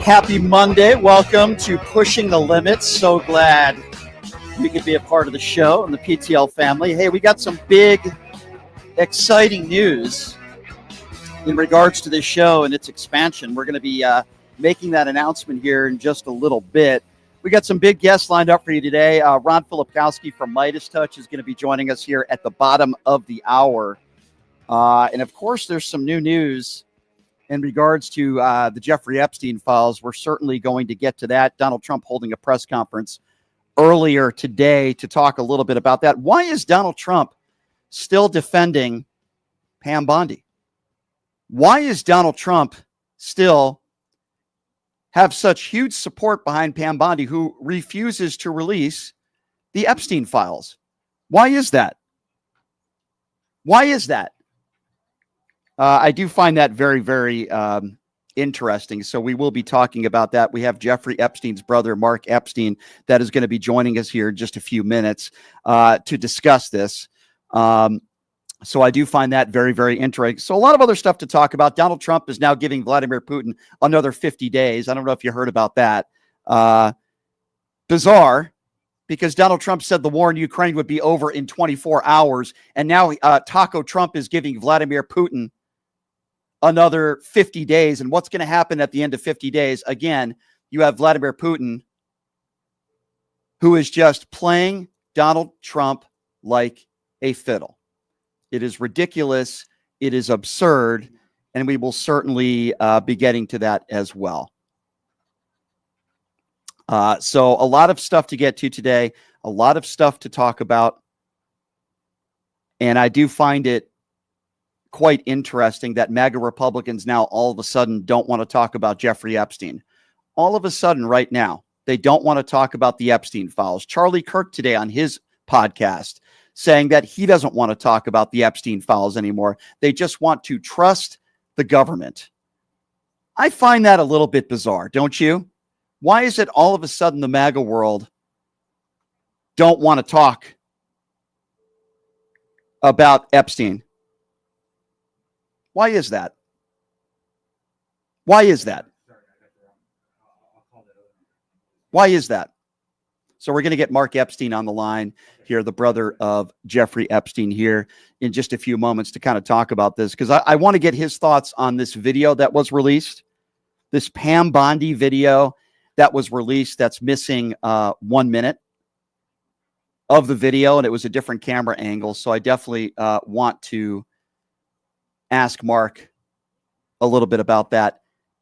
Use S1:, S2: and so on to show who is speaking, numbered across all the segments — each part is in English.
S1: Happy Monday. Welcome to Pushing the Limits. So glad you could be a part of the show and the PTL family. Hey, we got some big, exciting news in regards to this show and its expansion. We're going to be making that announcement here in just a little bit. We got some big guests lined up for you today. Ron Filipkowski from Midas Touch is going to be joining us here at the bottom of the hour. And of course, there's some new news in regards to the Jeffrey Epstein files. We're certainly going to get to that. Donald Trump holding a press conference earlier today to talk a little bit about that. Why is Donald Trump still defending Pam Bondi? Why is Donald Trump still have such huge support behind Pam Bondi, who refuses to release the Epstein files? Why is that? Why is that? I do find that very, very interesting. So we will be talking about that. We have Jeffrey Epstein's brother, Mark Epstein, that is going to be joining us here in just a few minutes to discuss this. So I do find that very, very interesting. So a lot of other stuff to talk about. Donald Trump is now giving Vladimir Putin another 50 days. I don't know if you heard about that. Bizarre, because Donald Trump said the war in Ukraine would be over in 24 hours. And now Taco Trump is giving Vladimir Putin another 50 days. And what's going to happen at the end of 50 days? Again, you have Vladimir Putin, who is just playing Donald Trump like a fiddle. It is ridiculous. It is absurd. And we will certainly be getting to that as well. So a lot of stuff to get to today, a lot of stuff to talk about. And I do find it quite interesting that MAGA Republicans now all of a sudden don't want to talk about Jeffrey Epstein. All of a sudden right now, they don't want to talk about the Epstein files. Charlie Kirk today on his podcast saying that he doesn't want to talk about the Epstein files anymore. They just want to trust the government. I find that a little bit bizarre, don't you? Why is it all of a sudden the MAGA world don't want to talk about Epstein? Why is that? Why is that? Why is that? So we're going to get Mark Epstein on the line here, the brother of Jeffrey Epstein, here in just a few moments to kind of talk about this, because I want to get his thoughts on this video that was released, this Pam Bondi video that was released that's missing 1 minute of the video, and it was a different camera angle. So I definitely want to ask Mark a little bit about that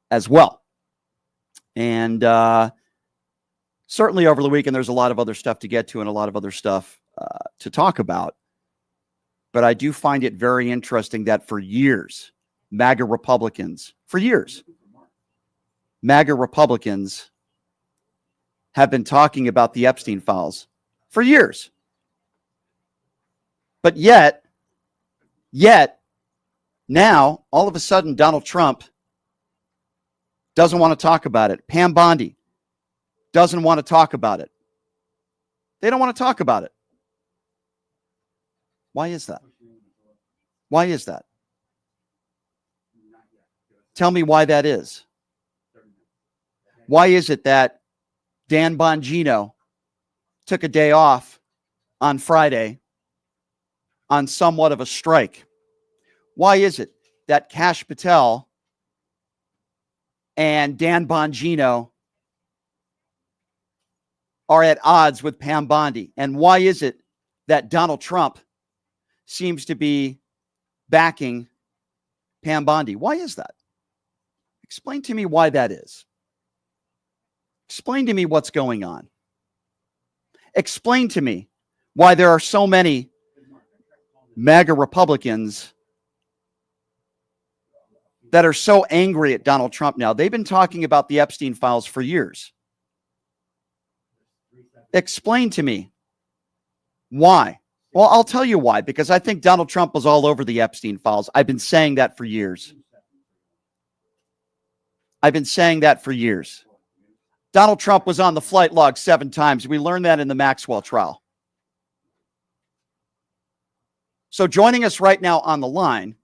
S1: as well. And certainly over the weekend, there's a lot of other stuff to get to and a lot of other stuff to talk about. But I do find it very interesting that for years, MAGA Republicans have been talking about the Epstein files for years. But yet, now, all of a sudden, Donald Trump doesn't want to talk about it. Pam Bondi doesn't want to talk about it. They don't want to talk about it. Why is that? Why is that? Tell me why that is. Why is it that Dan Bongino took a day off on Friday on somewhat of a strike? Why is it that Kash Patel and Dan Bongino are at odds with Pam Bondi? And why is it that Donald Trump seems to be backing Pam Bondi? Why is that? Explain to me why that is. Explain to me what's going on. Explain to me why there are so many MAGA Republicans that are so angry at Donald Trump now. They've been talking about the Epstein files for years. Explain to me why. Well, I'll tell you why, because I think Donald Trump was all over the Epstein files. I've been saying that for years. Donald Trump was on the flight log 7 times. We learned that in the Maxwell trial. So joining us right now on the line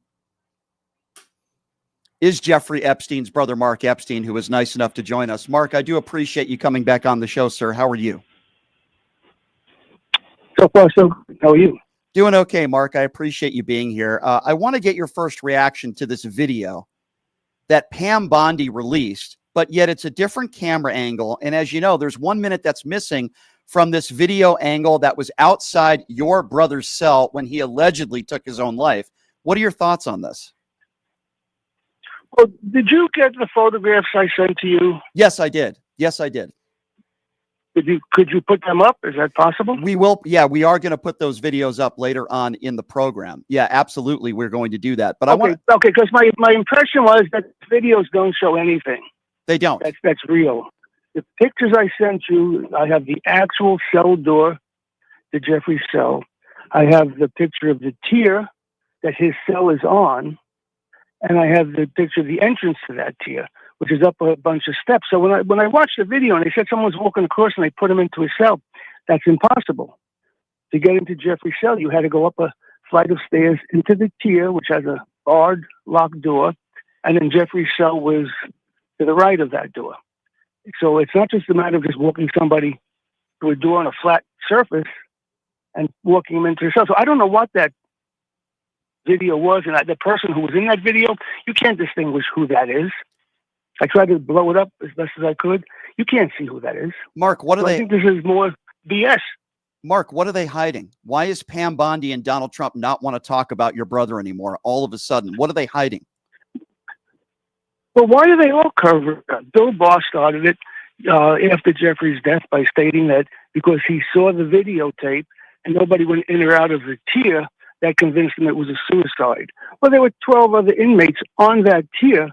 S1: is Jeffrey Epstein's brother, Mark Epstein, who was nice enough to join us. Mark, I do appreciate you coming back on the show, sir. How are you?
S2: So far, so good. How are you?
S1: Doing okay, Mark. I appreciate you being here. I want to get your first reaction to this video that Pam Bondi released, but yet it's a different camera angle. And as you know, there's 1 minute that's missing from this video angle that was outside your brother's cell when he allegedly took his own life. What are your thoughts on this?
S2: Well, did you get the photographs I sent to you?
S1: Yes, I did. Yes, I did.
S2: Could you put them up? Is that possible?
S1: We will. Yeah, we are going to put those videos up later on in the program. Yeah, absolutely. We're going to do that. But
S2: okay, because my impression was that videos don't show anything.
S1: They don't.
S2: That's real. The pictures I sent you, I have the actual cell door to Jeffrey's cell. I have the picture of the tier that his cell is on, and I have the picture of the entrance to that tier, which is up a bunch of steps. So when I watched the video and they said someone was walking across and they put him into his cell, that's impossible. To get into Jeffrey's cell, you had to go up a flight of stairs into the tier, which has a barred, locked door, and then Jeffrey's cell was to the right of that door. So it's not just a matter of just walking somebody to a door on a flat surface and walking them into his cell. So I don't know what that video was, and the person who was in that video, you can't distinguish who that is. I tried to blow it up as best as I could. You can't see who that is.
S1: Mark, what are they?
S2: I think this is more BS.
S1: Mark, what are they hiding? Why is Pam Bondi and Donald Trump not want to talk about your brother anymore all of a sudden? What are they hiding?
S2: Well, why do they all cover it? Bill Barr started it after Jeffrey's death by stating that because he saw the videotape and nobody went in or out of the tier, that convinced him it was a suicide. Well, there were 12 other inmates on that tier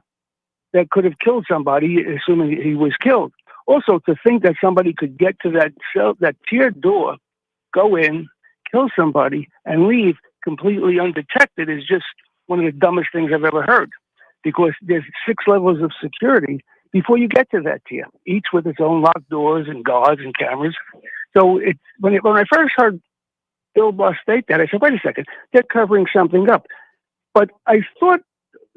S2: that could have killed somebody, assuming he was killed. Also, to think that somebody could get to that cell, that tier door, go in, kill somebody, and leave completely undetected is just one of the dumbest things I've ever heard. Because there's 6 levels of security before you get to that tier, each with its own locked doors and guards and cameras. So when I first heard Bill Barr state that, I said, wait a second, they're covering something up. But I thought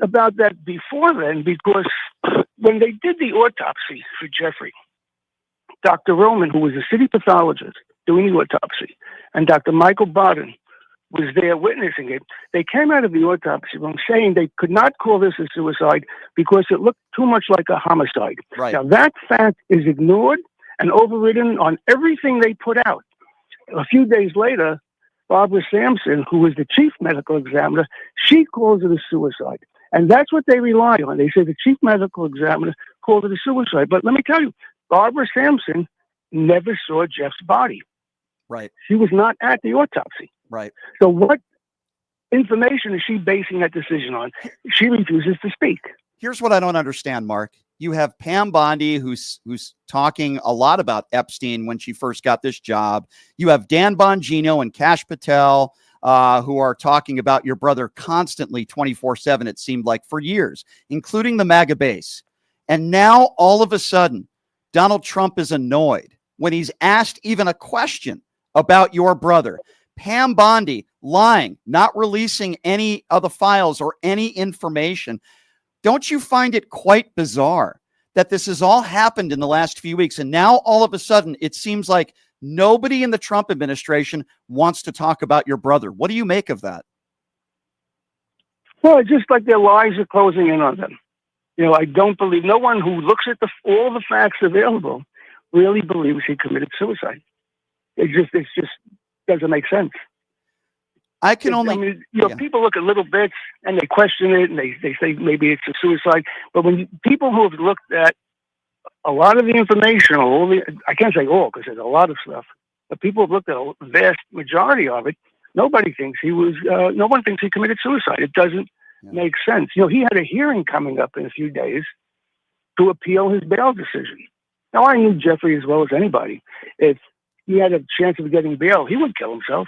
S2: about that before then, because when they did the autopsy for Jeffrey, Dr. Roman, who was a city pathologist doing the autopsy, and Dr. Michael Barton was there witnessing it, they came out of the autopsy room saying they could not call this a suicide because it looked too much like a homicide.
S1: Right.
S2: Now, that fact is ignored and overridden on everything they put out. A few days later, Barbara Sampson, who was the chief medical examiner, she calls it a suicide. And that's what they rely on. They say the chief medical examiner called it a suicide. But let me tell you, Barbara Sampson never saw Jeff's body.
S1: Right.
S2: She was not at the autopsy.
S1: Right.
S2: So what information is she basing that decision on? She refuses to speak.
S1: Here's what I don't understand, Mark. You have Pam Bondi, who's talking a lot about Epstein when she first got this job. You have Dan Bongino and Kash Patel, who are talking about your brother constantly 24/7, it seemed like, for years, including the MAGA base. And now, all of a sudden, Donald Trump is annoyed when he's asked even a question about your brother. Pam Bondi lying, not releasing any of the files or any information. Don't you find it quite bizarre that this has all happened in the last few weeks? And now all of a sudden, it seems like nobody in the Trump administration wants to talk about your brother. What do you make of that?
S2: Well, it's just like their lies are closing in on them. You know, I don't believe, no one who looks at all the facts available really believes he committed suicide. It just doesn't make sense. People look at little bits and they question it and they say maybe it's a suicide. But people who have looked at a lot of the information, I can't say all because there's a lot of stuff, but people have looked at a vast majority of it. No one thinks he committed suicide. It doesn't make sense. You know, he had a hearing coming up in a few days to appeal his bail decision. Now, I knew Jeffrey as well as anybody. If he had a chance of getting bail, he would kill himself.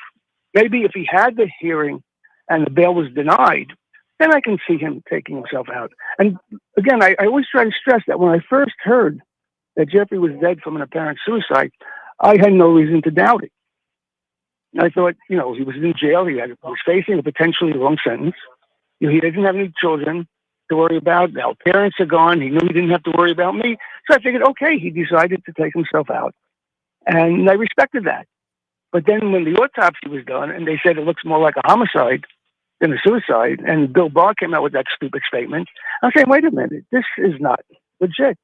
S2: Maybe if he had the hearing and the bail was denied, then I can see him taking himself out. And again, I always try to stress that when I first heard that Jeffrey was dead from an apparent suicide, I had no reason to doubt it. I thought, he was in jail. He was facing a potentially long sentence. He didn't have any children. to worry about. Our parents are gone. He knew he didn't have to worry about me. So I figured, okay, he decided to take himself out. And I respected that. But then when the autopsy was done and they said it looks more like a homicide than a suicide, and Bill Barr came out with that stupid statement, I'm saying, wait a minute, this is not legit.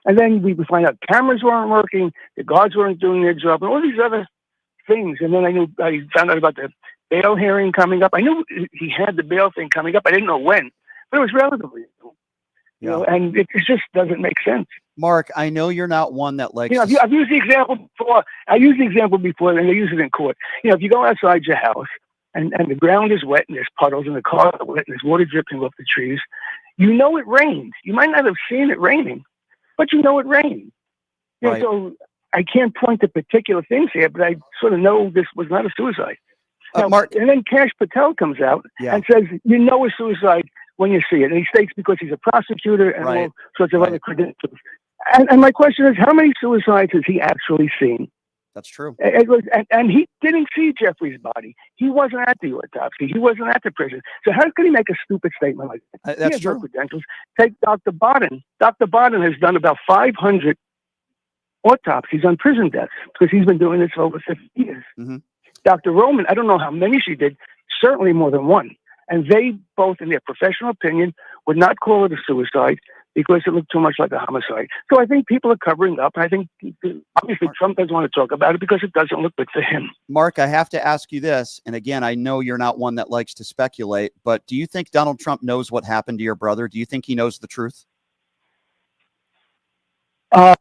S2: And then we find out cameras weren't working, the guards weren't doing their job, and all these other things. And then I found out about the bail hearing coming up. I knew he had the bail thing coming up. I didn't know when, but it was relatively soon. You know, and it just doesn't make sense.
S1: Mark, I know you're not one that likes.
S2: You know, I've used the example before. And they use it in court. You know, if you go outside your house and the ground is wet and there's puddles and the cars are wet and there's water dripping off the trees, you know it rained. You might not have seen it raining, but you know it rained. You know, so I can't point to particular things here, but I sort of know this was not a suicide. Now,
S1: Mark,
S2: and then Cash Patel comes out and says, you know a suicide when you see it. And he states because he's a prosecutor and all sorts of other credentials. And my question is, how many suicides has he actually seen?
S1: That's true.
S2: And he didn't see Jeffrey's body. He wasn't at the autopsy. He wasn't at the prison. So how could he make a stupid statement like that?
S1: That's true.
S2: No credentials. Take Dr. Bodden. Dr. Bodden has done about 500 autopsies on prison deaths because he's been doing this for over 50 years. Mm-hmm. Dr. Roman, I don't know how many she did, certainly more than one. And they both, in their professional opinion, would not call it a suicide because it looked too much like a homicide. So I think people are covering up. I think, obviously, Trump doesn't want to talk about it because it doesn't look good for him.
S1: Mark, I have to ask you this. And again, I know you're not one that likes to speculate, but do you think Donald Trump knows what happened to your brother? Do you think he knows the truth?
S2: Well,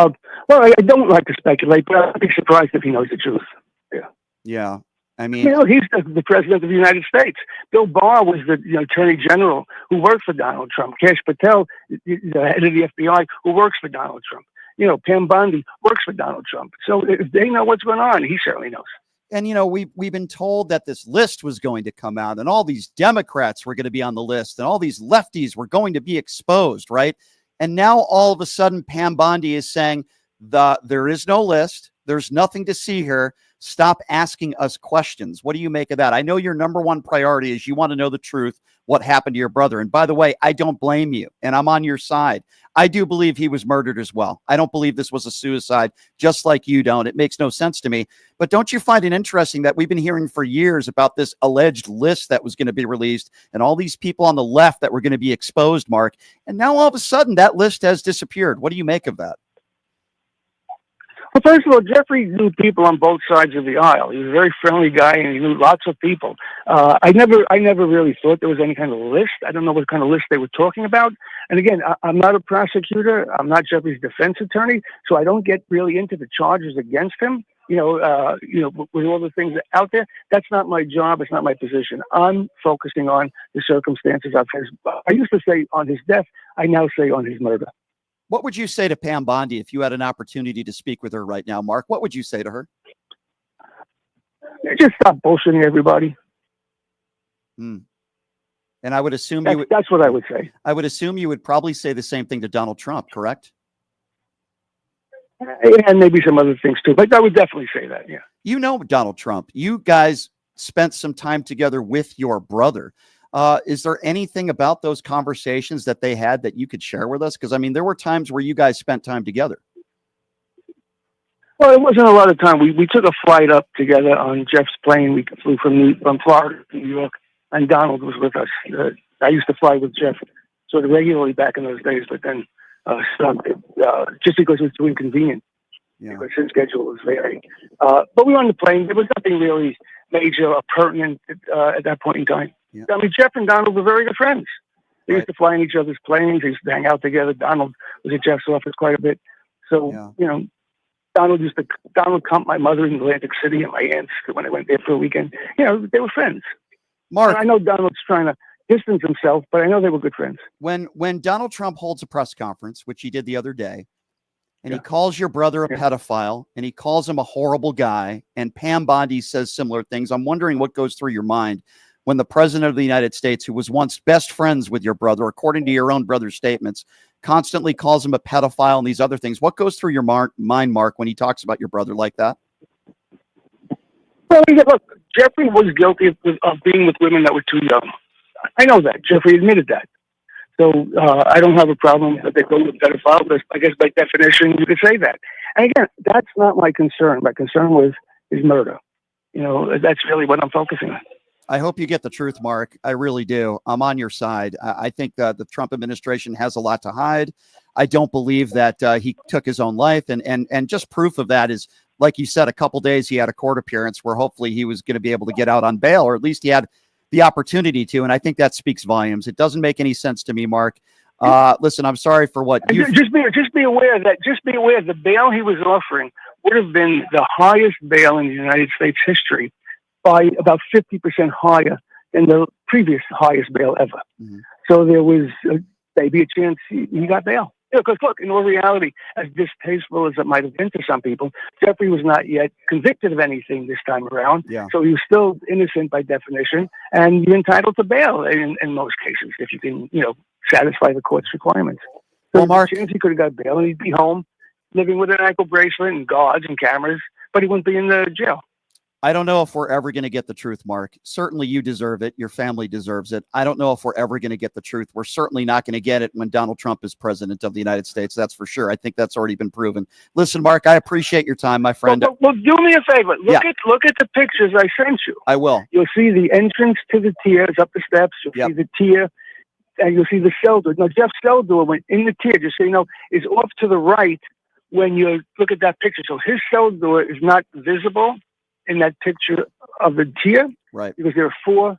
S2: I don't like to speculate, but I'd be surprised if he knows the truth.
S1: Yeah. I mean,
S2: you know, he's the president of the United States. Bill Barr was the attorney general who worked for Donald Trump. Cash Patel, the head of the FBI, who works for Donald Trump. You know, Pam Bondi works for Donald Trump. So if they know what's going on, he certainly knows.
S1: And, you know, we've been told that this list was going to come out and all these Democrats were going to be on the list and all these lefties were going to be exposed, right? And now all of a sudden, Pam Bondi is saying there is no list. There's nothing to see here. Stop asking us questions. What do you make of that? I know your number one priority is you want to know the truth, what happened to your brother. And by the way, I don't blame you, and I'm on your side. I do believe he was murdered as well. I don't believe this was a suicide, just like you don't. It makes no sense to me. But don't you find it interesting that we've been hearing for years about this alleged list that was going to be released and all these people on the left that were going to be exposed, Mark? And now all of a sudden that list has disappeared. What do you make of that?
S2: Well, first of all, Jeffrey knew people on both sides of the aisle. He was a very friendly guy, and he knew lots of people. I never really thought there was any kind of list. I don't know what kind of list they were talking about. And again, I'm not a prosecutor. I'm not Jeffrey's defense attorney, so I don't get really into the charges against him. With all the things out there, that's not my job. It's not my position. I'm focusing on the circumstances of his. I used to say on his death. I now say on his murder.
S1: What would you say to Pam Bondi if you had an opportunity to speak with her right now, Mark? What would you say to her?
S2: Just stop bullshitting everybody.
S1: And I would assume
S2: that's what I would say.
S1: I would assume you would probably say the same thing to Donald Trump, correct?
S2: And maybe some other things too, but I would definitely say that, yeah.
S1: You know Donald Trump. You guys spent some time together with your brother. Is there anything about those conversations that they had that you could share with us? Because, I mean, there were times where you guys spent time together.
S2: Well, it wasn't a lot of time. We took a flight up together on Jeff's plane. We flew from Florida to New York, and Donald was with us. I used to fly with Jeff sort of regularly back in those days, but then stopped just because it was too inconvenient. Yeah. Because his schedule was varied. But we were on the plane. There was nothing really major or pertinent at that point in time. Yeah. I mean, Jeff and Donald were very good friends. They used to fly in each other's planes. They used to hang out together. Donald was at Jeff's office quite a bit. So, Donald comped my mother in Atlantic City and my aunts when I went there for a weekend. They were friends.
S1: Mark,
S2: and I know Donald's trying to distance himself, but I know they were good friends.
S1: When Donald Trump holds a press conference, which he did the other day, and he calls your brother a pedophile, and he calls him a horrible guy, and Pam Bondi says similar things, I'm wondering what goes through your mind when the president of the United States, who was once best friends with your brother, according to your own brother's statements, constantly calls him a pedophile and these other things. What goes through your mind, Mark, when he talks about your brother like that?
S2: Well, look, Jeffrey was guilty of being with women that were too young. I know that. Jeffrey admitted that. So I don't have a problem that they go with pedophile, but I guess by definition you could say that. And again, that's not my concern. My concern was his murder. That's really what I'm focusing on.
S1: I hope you get the truth, Mark. I really do. I'm on your side. I think the Trump administration has a lot to hide. I don't believe that he took his own life. And just proof of that is, like you said, a couple days he had a court appearance where hopefully he was going to be able to get out on bail, or at least he had the opportunity to. And I think that speaks volumes. It doesn't make any sense to me, Mark. Listen, I'm sorry for what you
S2: just be aware the bail he was offering would have been the highest bail in the United States history by about 50% higher than the previous highest bail ever. Mm-hmm. So there was maybe a chance he got bail. Because look, in all reality, as distasteful as it might have been to some people, Jeffrey was not yet convicted of anything this time around. Yeah. So he was still innocent by definition, and you're entitled to bail in most cases if you can, satisfy the court's requirements. So Mark, there's a chance he could have got bail and he'd be home, living with an ankle bracelet and guards and cameras, but he wouldn't be in the jail.
S1: I don't know if we're ever going to get the truth, Mark. Certainly you deserve it. Your family deserves it. I don't know if we're ever going to get the truth. We're certainly not going to get it when Donald Trump is president of the United States. That's for sure. I think that's already been proven. Listen, Mark, I appreciate your time, my friend.
S2: Well, do me a favor. Look at the pictures I sent you.
S1: I will.
S2: You'll see the entrance to the tier. It's up the steps. You'll see the tier, and you'll see the cell door. Now, Jeff's cell door went in the tier, just so you know, is off to the right when you look at that picture. So his cell door is not visible in that picture of the tier, right? Because there are 4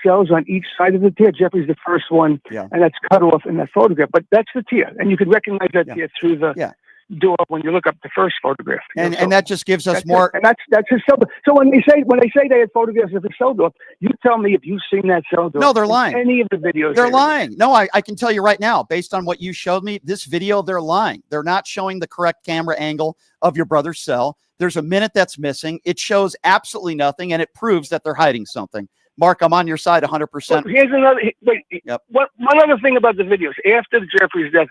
S2: cells on each side of the tier. Jeffrey's the first one, and that's cut off in that photograph. But that's the tier, and you could recognize that tier through the door when you look up the first photograph.
S1: And that just gives us more.
S2: And that's his cell door. So when they say they had photographs of his cell door, you tell me if you've seen that cell door.
S1: No, they're lying.
S2: Any of the videos.
S1: They're lying. No, I can tell you right now, based on what you showed me, this video, they're lying. They're not showing the correct camera angle of your brother's cell. There's a minute that's missing. It shows absolutely nothing, and it proves that they're hiding something. Mark, I'm on your side 100%.
S2: Well, here's another. One other thing about the videos. After Jeffrey's death,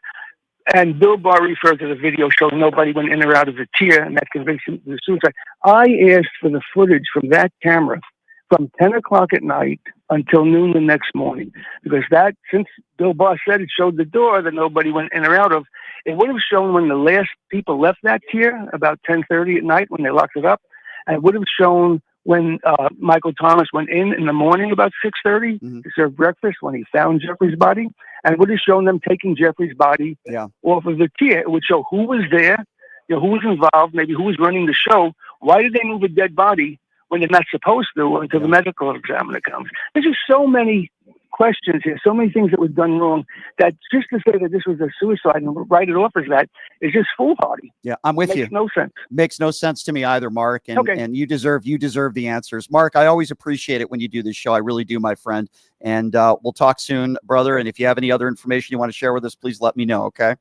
S2: and Bill Barr referred to the video showing nobody went in or out of the tier, and that convinced him of the suicide. I asked for the footage from that camera from 10 o'clock at night until noon the next morning, because since Bill Barr said it showed the door that nobody went in or out of, it would have shown when the last people left that tier about 10:30 at night when they locked it up, and it would have shown when Michael Thomas went in the morning about 6:30 to serve breakfast when he found Jeffrey's body, and it would have shown them taking Jeffrey's body off of the tier. It would show who was there, who was involved, maybe who was running the show. Why did they move a dead body when they're not supposed to until the medical examiner comes? There's just so many questions here, so many things that were done wrong, that just to say that this was a suicide and write it off as that is just foolhardy.
S1: Yeah, I'm with you.
S2: Makes no sense.
S1: Makes no sense to me either, Mark. And you deserve the answers. Mark, I always appreciate it when you do this show. I really do, my friend. And we'll talk soon, brother. And if you have any other information you want to share with us, please let me know, okay?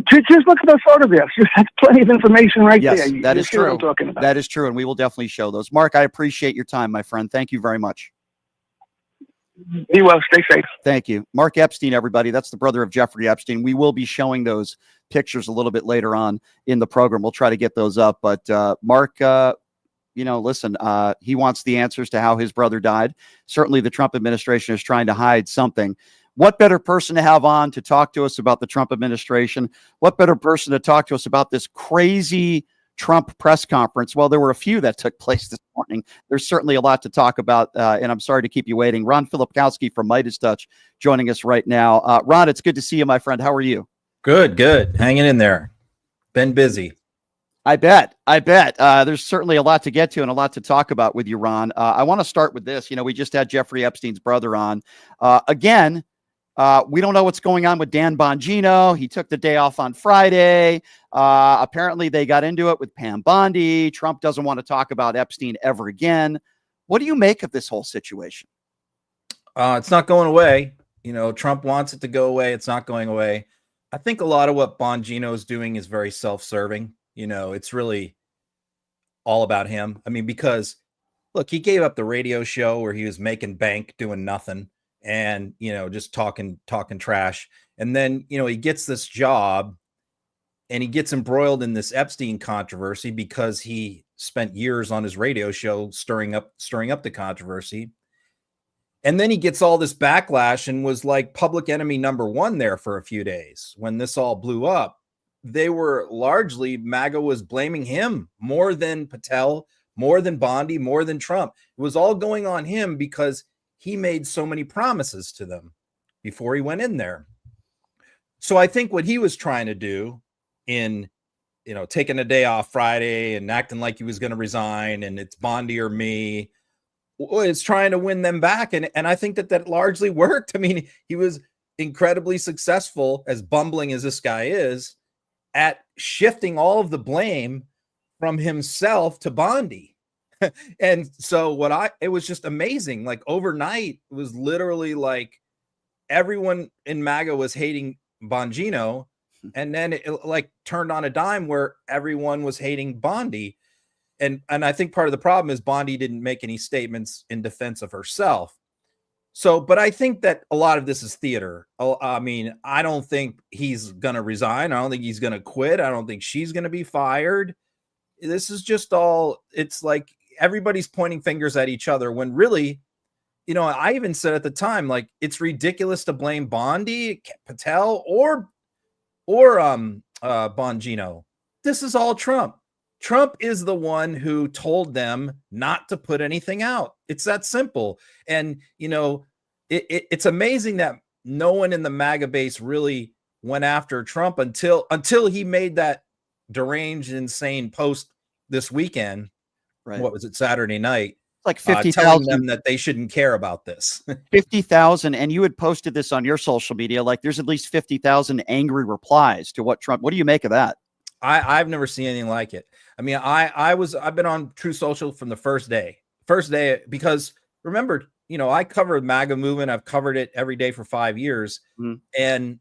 S2: Just look at those photographs. That's plenty of information right there.
S1: Yes, that is true.
S2: What I'm talking about.
S1: That is true, and we will definitely show those. Mark, I appreciate your time, my friend. Thank you very much.
S2: Be well. Stay safe.
S1: Thank you. Mark Epstein, everybody. That's the brother of Jeffrey Epstein. We will be showing those pictures a little bit later on in the program. We'll try to get those up. But Mark, listen, he wants the answers to how his brother died. Certainly the Trump administration is trying to hide something. What better person to have on to talk to us about the Trump administration? What better person to talk to us about this crazy Trump press conference? Well, there were a few that took place this morning. There's certainly a lot to talk about, and I'm sorry to keep you waiting. Ron Filipkowski from Midas Touch joining us right now. Ron, it's good to see you, my friend. How are you?
S3: Good. Hanging in there. Been busy.
S1: I bet. There's certainly a lot to get to and a lot to talk about with you, Ron. I want to start with this. We just had Jeffrey Epstein's brother on. Again, we don't know what's going on with Dan Bongino. He took the day off on Friday. Apparently, they got into it with Pam Bondi. Trump doesn't want to talk about Epstein ever again. What do you make of this whole situation?
S3: It's not going away. Trump wants it to go away. It's not going away. I think a lot of what Bongino is doing is very self-serving. It's really all about him. I mean, because, look, he gave up the radio show where he was making bank doing nothing and, just talking trash. And then, he gets this job and he gets embroiled in this Epstein controversy because he spent years on his radio show stirring up the controversy. And then he gets all this backlash and was like public enemy number one there for a few days when this all blew up. They were largely, MAGA was blaming him more than Patel, more than Bondi, more than Trump. It was all going on him because he made so many promises to them before he went in there. So I think what he was trying to do in, taking a day off Friday and acting like he was going to resign and it's Bondi or me, is trying to win them back. And I think that largely worked. I mean, he was incredibly successful, as bumbling as this guy is, at shifting all of the blame from himself to Bondi. And so it was just amazing. Like overnight, it was literally like everyone in MAGA was hating Bongino. And then it like turned on a dime where everyone was hating Bondi. And I think part of the problem is Bondi didn't make any statements in defense of herself. So, but I think that a lot of this is theater. I mean, I don't think he's going to resign. I don't think he's going to quit. I don't think she's going to be fired. This is just all, it's like everybody's pointing fingers at each other when really, I even said at the time, like, it's ridiculous to blame Bondi, Patel, or Bongino. This is all Trump. Trump is the one who told them not to put anything out. It's that simple. And, it's amazing that no one in the MAGA base really went after Trump until he made that deranged, insane post this weekend. Right. What was it, Saturday night?
S1: Like 50,000
S3: telling them that they shouldn't care about this.
S1: 50,000. And you had posted this on your social media. Like there's at least 50,000 angry replies to what Trump. What do you make of that?
S3: I've never seen anything like it. I mean, I've been on True Social from the first day, because remember, I covered MAGA movement. I've covered it every day for 5 years. Mm-hmm. And,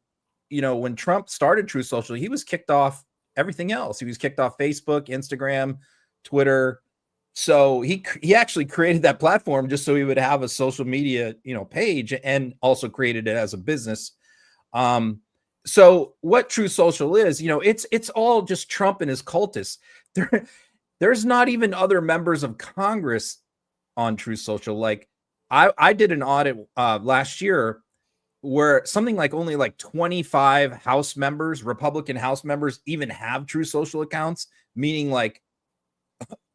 S3: when Trump started True Social, he was kicked off everything else. He was kicked off Facebook, Instagram, Twitter. So he actually created that platform just so he would have a social media, page, and also created it as a business. So what True Social is, it's all just Trump and his cultists. There's not even other members of Congress on True Social. Like I did an audit last year where something like only like 25 House members, Republican House members, even have True Social accounts, meaning like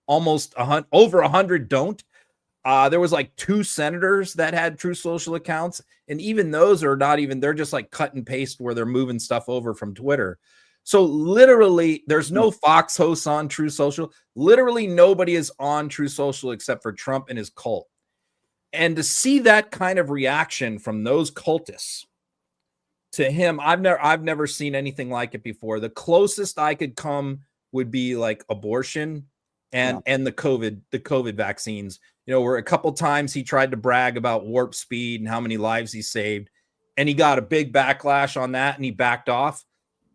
S3: almost over 100 don't. There was like 2 senators that had True Social accounts, and even those are not even, they're just like cut and paste where they're moving stuff over from Twitter. So literally there's no Fox hosts on True Social. Literally nobody is on True Social except for Trump and his cult. And to see that kind of reaction from those cultists to him, I've never seen anything like it before. The closest I could come would be like abortion and the COVID vaccines. Where a couple times he tried to brag about warp speed and how many lives he saved, and he got a big backlash on that and he backed off.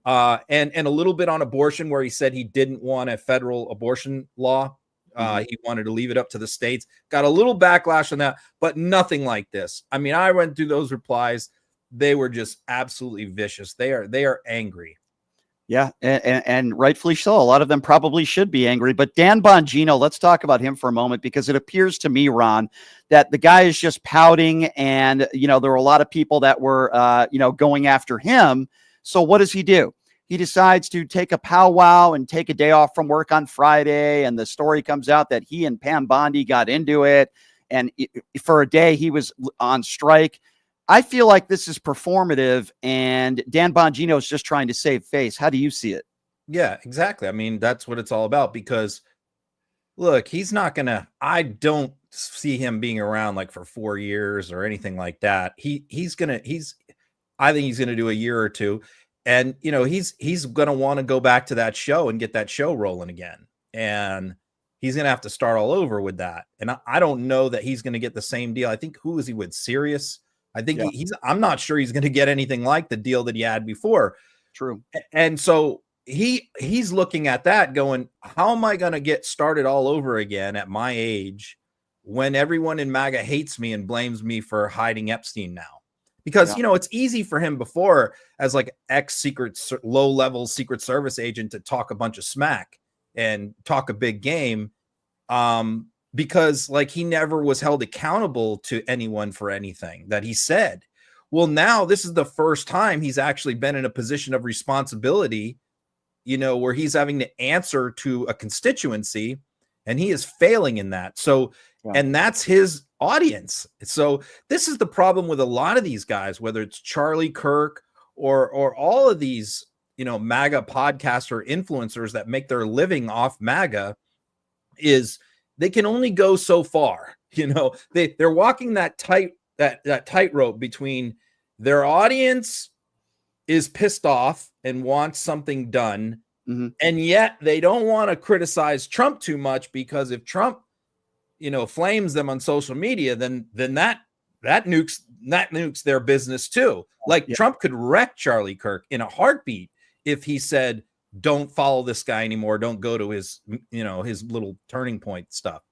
S3: And a little bit on abortion, where he said he didn't want a federal abortion law. He wanted to leave it up to the states. Got a little backlash on that, but nothing like this. I mean, I went through those replies. They were just absolutely vicious. They are angry.
S1: Yeah, and rightfully so. A lot of them probably should be angry. But Dan Bongino, let's talk about him for a moment, because it appears to me, Ron, that the guy is just pouting, and there were a lot of people that were going after him. So what does he do? He decides to take a powwow and take a day off from work on Friday, and the story comes out that he and Pam Bondi got into it, and for a day he was on strike. I feel like this is performative, and Dan Bongino is just trying to save face. How do you see it?
S3: Yeah, exactly. I mean, that's what it's all about, because look, he's not going to, I don't see him being around like for 4 years or anything like that. I think he's going to do a year or two, and he's going to want to go back to that show and get that show rolling again. And he's going to have to start all over with that. And I don't know that he's going to get the same deal. I think, who is he with? Sirius? I think I'm not sure he's going to get anything like the deal that he had before.
S1: True.
S3: And so he's looking at that going, how am I going to get started all over again at my age when everyone in MAGA hates me and blames me for hiding Epstein now? Because, it's easy for him before as like low-level Secret Service agent to talk a bunch of smack and talk a big game. because like he never was held accountable to anyone for anything that he said. Well, now this is the first time he's actually been in a position of responsibility, you know, where he's having to answer to a constituency, and he is failing in that. So, and that's his audience. So this is the problem with a lot of these guys, whether it's Charlie Kirk or all of these, you know, MAGA podcaster influencers that make their living off MAGA, is they can only go so far. You know, they're walking that tightrope between their audience is pissed off and wants something done, and yet they don't want to criticize Trump too much, because if Trump, you know, flames them on social media, then that nukes their business too. Like Trump could wreck Charlie Kirk in a heartbeat if he said, don't follow this guy anymore, don't go to his, you know, his little turning point stuff.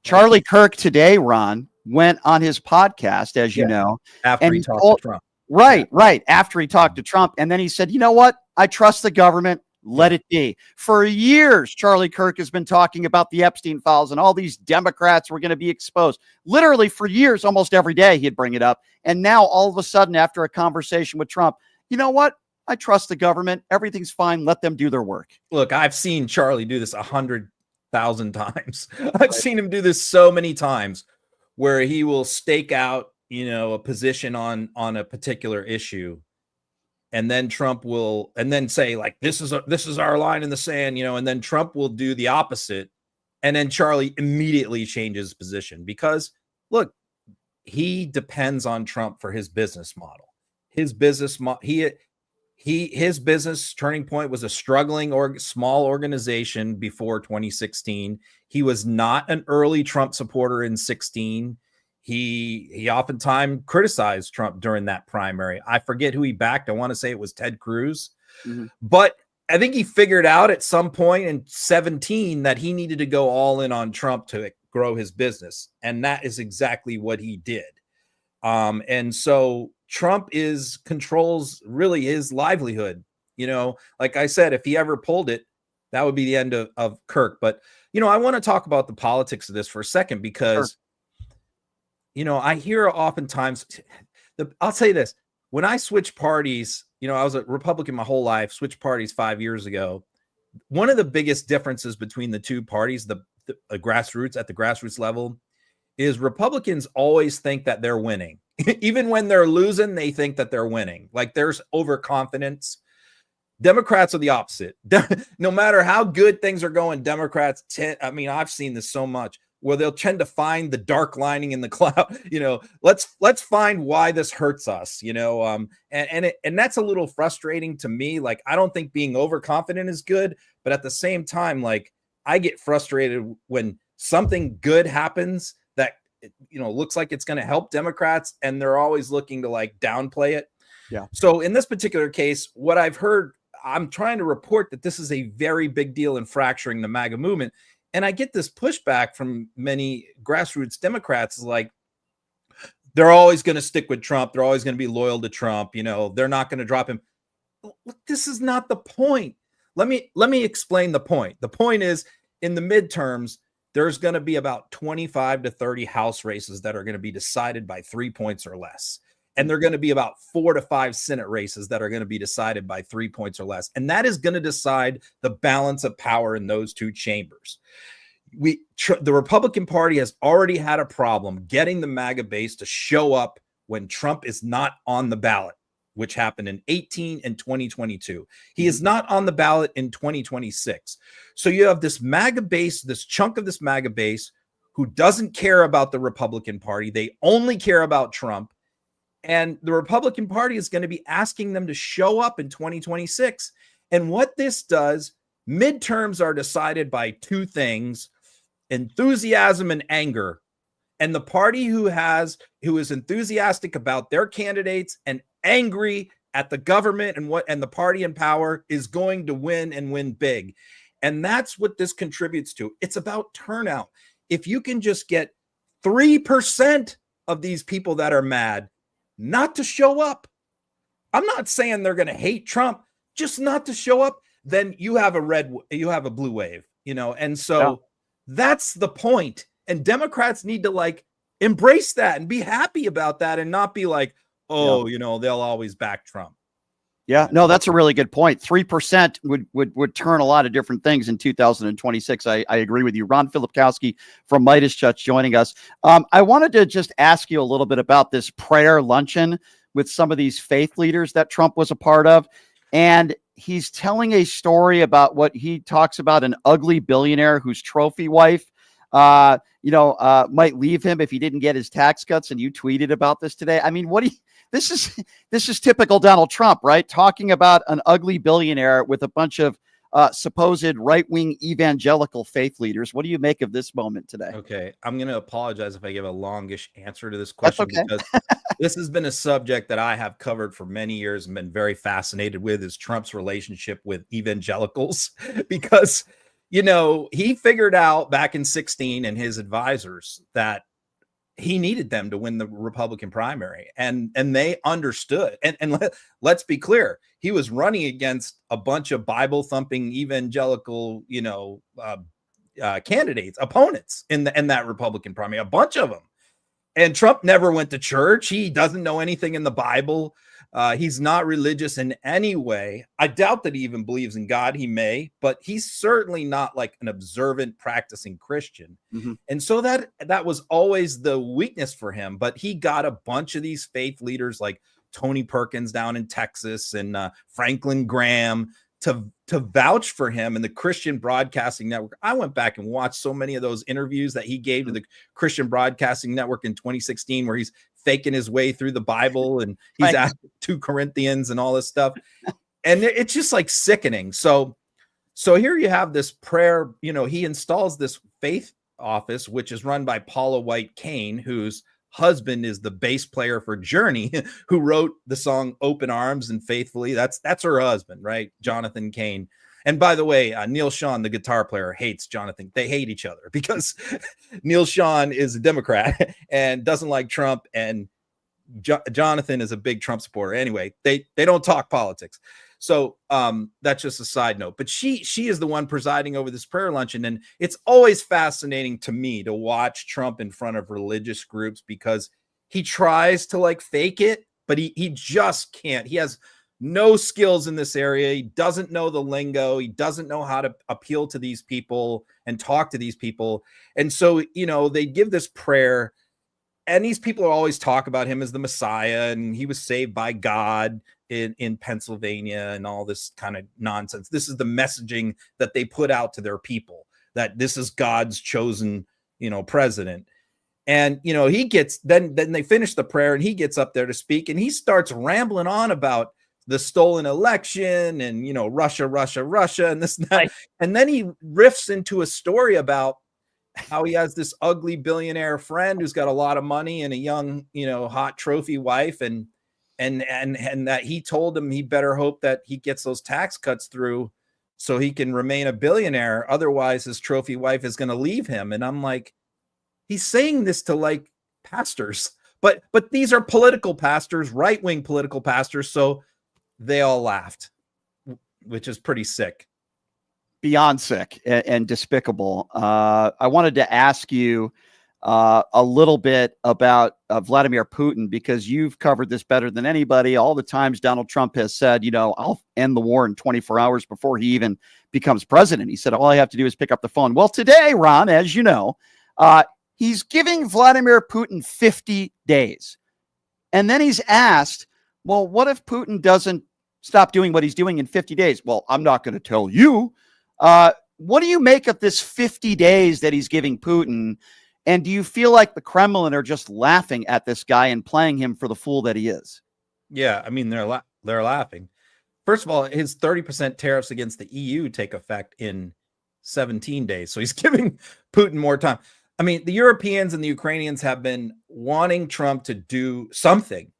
S1: Charlie Kirk today, Ron, went on his podcast, as you know,
S3: after he talked to Trump.
S1: Right. After he talked to Trump. And then he said, you know what? I trust the government. Let it be. For years, Charlie Kirk has been talking about the Epstein files and all these Democrats were going to be exposed. Literally for years, almost every day he'd bring it up. And now all of a sudden, after a conversation with Trump, you know what? I trust the government. Everything's fine. Let them do their work.
S3: Look, I've seen Charlie do this 100,000 times. I've seen him do this so many times, where he will stake out, you know, a position on a particular issue, and then Trump will, and then say like, this is our line in the sand, you know, and then Trump will do the opposite, and then Charlie immediately changes position, because look, he depends on Trump for his business model. His business his business Turning Point was a struggling or small organization before 2016. He was not an early Trump supporter in 2016. He oftentimes criticized Trump during that primary. I forget who he backed. I want to say it was Ted Cruz. But I think he figured out at some point in 2017 that he needed to go all in on Trump to grow his business. And that is exactly what he did. And so Trump controls really his livelihood. You know, like I said, if he ever pulled it, that would be the end of Kirk. But, you know, I want to talk about the politics of this for a second, because, you know, I hear oftentimes, I'll say this, when I switched parties, you know, I was a Republican my whole life, switched parties 5 years ago. One of the biggest differences between the two parties, the grassroots, at the grassroots level, is Republicans always think that they're winning. Even when they're losing, they think that they're winning. Like there's overconfidence. Democrats are the opposite. No matter how good things are going, Democrats I've seen this so much, where they'll tend to find the dark lining in the cloud. You know, let's find why this hurts us, you know, and that's a little frustrating to me. Like, I don't think being overconfident is good, but at the same time, like, I get frustrated when something good happens that, you know, looks like it's going to help Democrats, and they're always looking to like downplay it.
S1: Yeah.
S3: So in this particular case, what I've heard, I'm trying to report that this is a very big deal in fracturing the MAGA movement. And I get this pushback from many grassroots Democrats, like, they're always going to stick with Trump. They're always going to be loyal to Trump. You know, they're not going to drop him. Look, this is not the point. Let me explain the point. The point is, in the midterms, there's going to be about 25 to 30 House races that are going to be decided by 3 points or less. And there are going to be about 4 to 5 Senate races that are going to be decided by 3 points or less. And that is going to decide the balance of power in those two chambers. The Republican Party has already had a problem getting the MAGA base to show up when Trump is not on the ballot, which happened in 2018 and 2022. He is not on the ballot in 2026. So you have this MAGA base, this chunk of this MAGA base, who doesn't care about the Republican Party. They only care about Trump. And the Republican Party is going to be asking them to show up in 2026. And what this does, midterms are decided by two things: enthusiasm and anger. And the party who is enthusiastic about their candidates and angry at the government and the party in power is going to win, and win big. And that's what this contributes to. It's about turnout. If you can just get 3% of these people that are mad not to show up, I'm not saying they're going to hate Trump, just not to show up, then you have a blue wave, you know? And so that's the point, And Democrats need to like embrace that and be happy about that and not be like, oh, they'll always back Trump.
S1: Yeah, no, that's a really good point. 3% would turn a lot of different things in 2026. I agree with you. Ron Filipkowski from Midas Touch joining us. I wanted to just ask you a little bit about this prayer luncheon with some of these faith leaders that Trump was a part of. And he's telling a story about what he talks about an ugly billionaire whose trophy wife might leave him if he didn't get his tax cuts. And you tweeted about this today. I mean, this is typical Donald Trump, right? Talking about an ugly billionaire with a bunch of supposed right-wing evangelical faith leaders. What do you make of this moment today?
S3: Okay, I'm going to apologize if I give a longish answer to this question.
S1: That's okay.
S3: Because this has been a subject that I have covered for many years and been very fascinated with, is Trump's relationship with evangelicals. Because, he figured out back in 2016 and his advisors that he needed them to win the Republican primary, and they understood. And let's be clear, he was running against a bunch of Bible thumping evangelical, candidates, opponents in that Republican primary, a bunch of them. And Trump never went to church. He doesn't know anything in the Bible. He's not religious in any way. I doubt that he even believes in God. He may, but he's certainly not like an observant, practicing Christian. Mm-hmm. And so that was always the weakness for him. But he got a bunch of these faith leaders like Tony Perkins down in Texas and Franklin Graham to vouch for him and the Christian Broadcasting Network. I went back and watched so many of those interviews that he gave to the Christian Broadcasting Network in 2016, where he's faking his way through the Bible and he's asked 2 Corinthians and all this stuff. And it's just like sickening. So here you have this prayer, he installs this faith office, which is run by Paula White Cain, whose husband is the bass player for Journey, who wrote the song Open Arms and Faithfully. That's her husband, right? Jonathan Cain. And by the way, Neil Sean, the guitar player, hates Jonathan. They hate each other because Neil Sean is a Democrat and doesn't like Trump, and Jonathan is a big Trump supporter. Anyway, they don't talk politics. So that's just a side note. But she is the one presiding over this prayer luncheon. And it's always fascinating to me to watch Trump in front of religious groups, because he tries to like fake it, but he just can't. He has no skills in this area. He doesn't know the lingo. He doesn't know how to appeal to these people and talk to these people. And so, they give this prayer, and these people always talk about him as the Messiah, and he was saved by God in Pennsylvania and all this kind of nonsense. This is the messaging that they put out to their people, that this is God's chosen, president. And, he gets, then they finish the prayer and he gets up there to speak, and he starts rambling on about the stolen election and, Russia, and this and that. Right. And then he riffs into a story about how he has this ugly billionaire friend who's got a lot of money and a young, hot trophy wife, and that he told him he better hope that he gets those tax cuts through so he can remain a billionaire. Otherwise, his trophy wife is going to leave him. And I'm like, he's saying this to like pastors, but these are political pastors, right-wing political pastors. So they all laughed, which is pretty sick.
S1: Beyond sick and despicable. I wanted to ask you a little bit about Vladimir Putin, because you've covered this better than anybody. All the times Donald Trump has said, I'll end the war in 24 hours before he even becomes president. He said, all I have to do is pick up the phone. Well, today, Ron, as you know, he's giving Vladimir Putin 50 days. And then he's asked, well, what if Putin doesn't stop doing what he's doing in 50 days? Well, I'm not going to tell you. What do you make of this 50 days that he's giving Putin? And do you feel like the Kremlin are just laughing at this guy and playing him for the fool that he is?
S3: Yeah, I mean, they're laughing. First of all, his 30% tariffs against the EU take effect in 17 days. So he's giving Putin more time. I mean, the Europeans and the Ukrainians have been wanting Trump to do something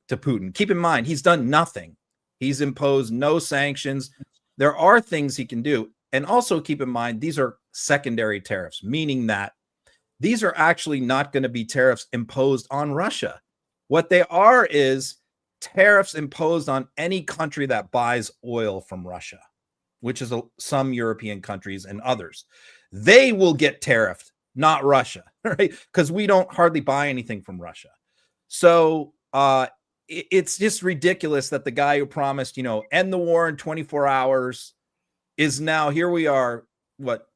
S3: to Putin. Keep in mind, he's done nothing. He's imposed no sanctions. There are things he can do. And also keep in mind, these are secondary tariffs, meaning that these are actually not going to be tariffs imposed on Russia. What they are is tariffs imposed on any country that buys oil from Russia, which is some European countries and others. They will get tariffed not Russia, right? Because we don't hardly buy anything from Russia. So it's just ridiculous that the guy who promised, end the war in 24 hours is now, here we are,